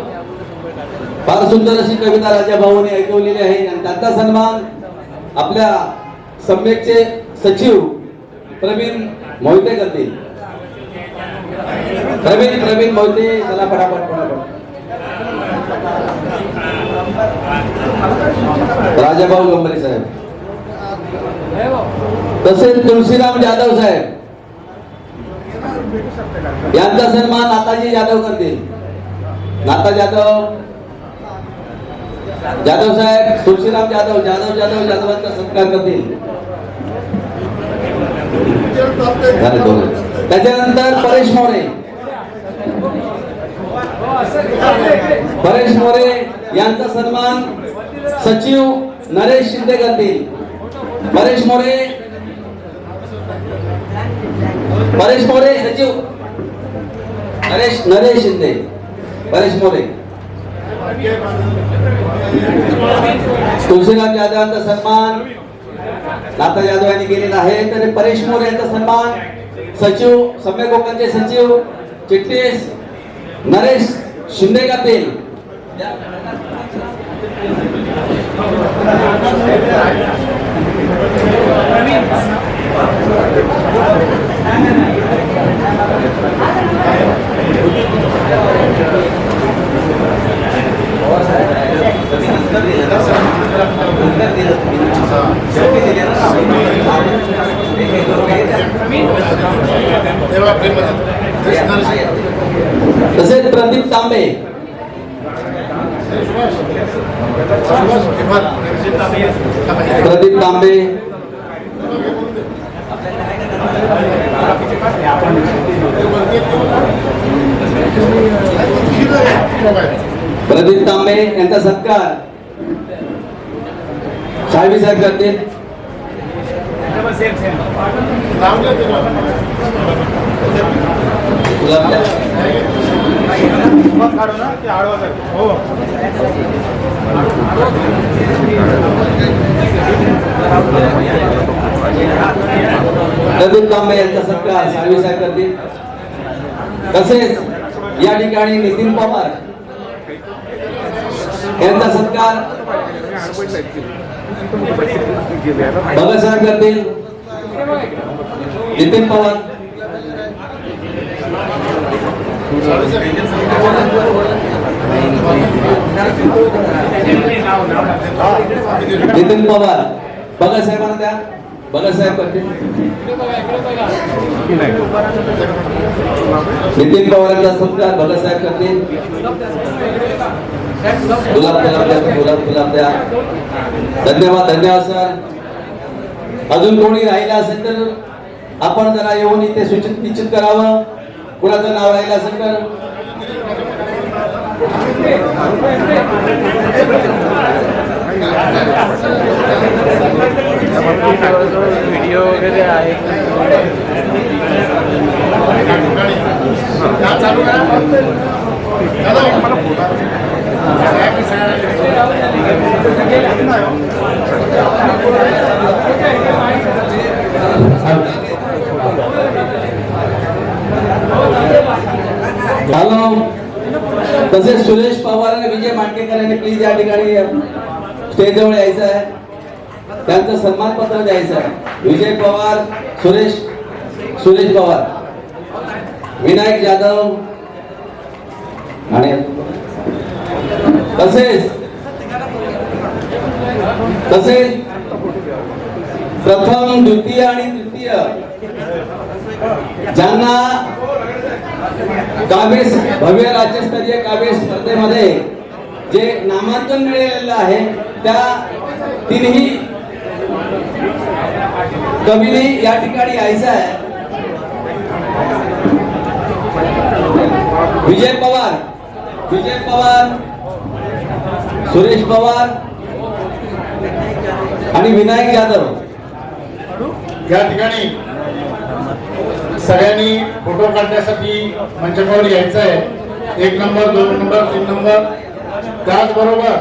J: फार सुंदर अशी कविता राजाभाऊने ऐकवलेली आहे. त्यांचा सन्मान आपल्या सम्यकचे सचिव प्रवीण मोहिते करतील. प्रवीण मोहिते चला फटाफट. राजाभाऊ गंभीर साहेब. तसेच तुळशीराम जाधव साहेब यांचा सन्मान नाताजी जाधव करतील. नाता जाधव साहेब तुळशीराम जाधवांचा सत्कार करतील. त्याच्यानंतर परेश मोरे यांचा सन्मान सचिव नरेश शिंदे करतील. परेश मोरे सचिव नरेश शिंदे. परेश मोरे. तुळशीराम जाधवांचा सन्मान नाता जाधव यांनी केलेला आहे. तर परेश मोरे यांचा सन्मान सचिव सम्यक कोकणचे सचिव चिटणीस नरेश शिंदे करतील. तसेच प्रदीप तांबे यांचा सत्कार साहेबी साहेब करतील. प्रदीप तांबे यांचा सत्कार साहेबी साहेब करतील. तसेच या ठिकाणी नितीन पवार यांचा सत्कार बाबासाहेब करतील. नितीन पवार. नितीन पवार बाबासाहेबांना द्या. बाबासाहेब करतील. नितीन पवारांचा सत्कार बाबासाहेब करतील. गुलाब द्या. धन्यवाद सर. अजून कोणी राहिला असेल तर आपण जरा येऊन इथे सूचित निश्चित करावं. कुणाचं नाव राहिलं असेल तर
A: व्हिडिओ वगैरे आहे.
J: हॅलो. तसेच सुरेश पवार आणि विजय मांडकेकर यांनी प्लीज या ठिकाणी स्टेजजवळ यायचं आहे. त्यांचं सन्मानपत्र द्यायचं आहे. विजय पवार, सुरेश पवार, विनायक जाधव आणि तसेच प्रथम, द्वितीय आणि तृतीय ज्यांना काव्य भव्य राज्यस्तरीय काव्य स्पर्धेमध्ये जे नामांकन मिळालेलं आहे त्या तिन्ही कवींनी या ठिकाणी यायचं आहे. विजय पवार, सुरेश पवार आणि विनायक जाधव
H: या ठिकाणी सगळ्यांनी फोटो काढण्यासाठी मंचावर यायचं आहे. 1 नंबर, 2 नंबर, 3 नंबर. त्याचबरोबर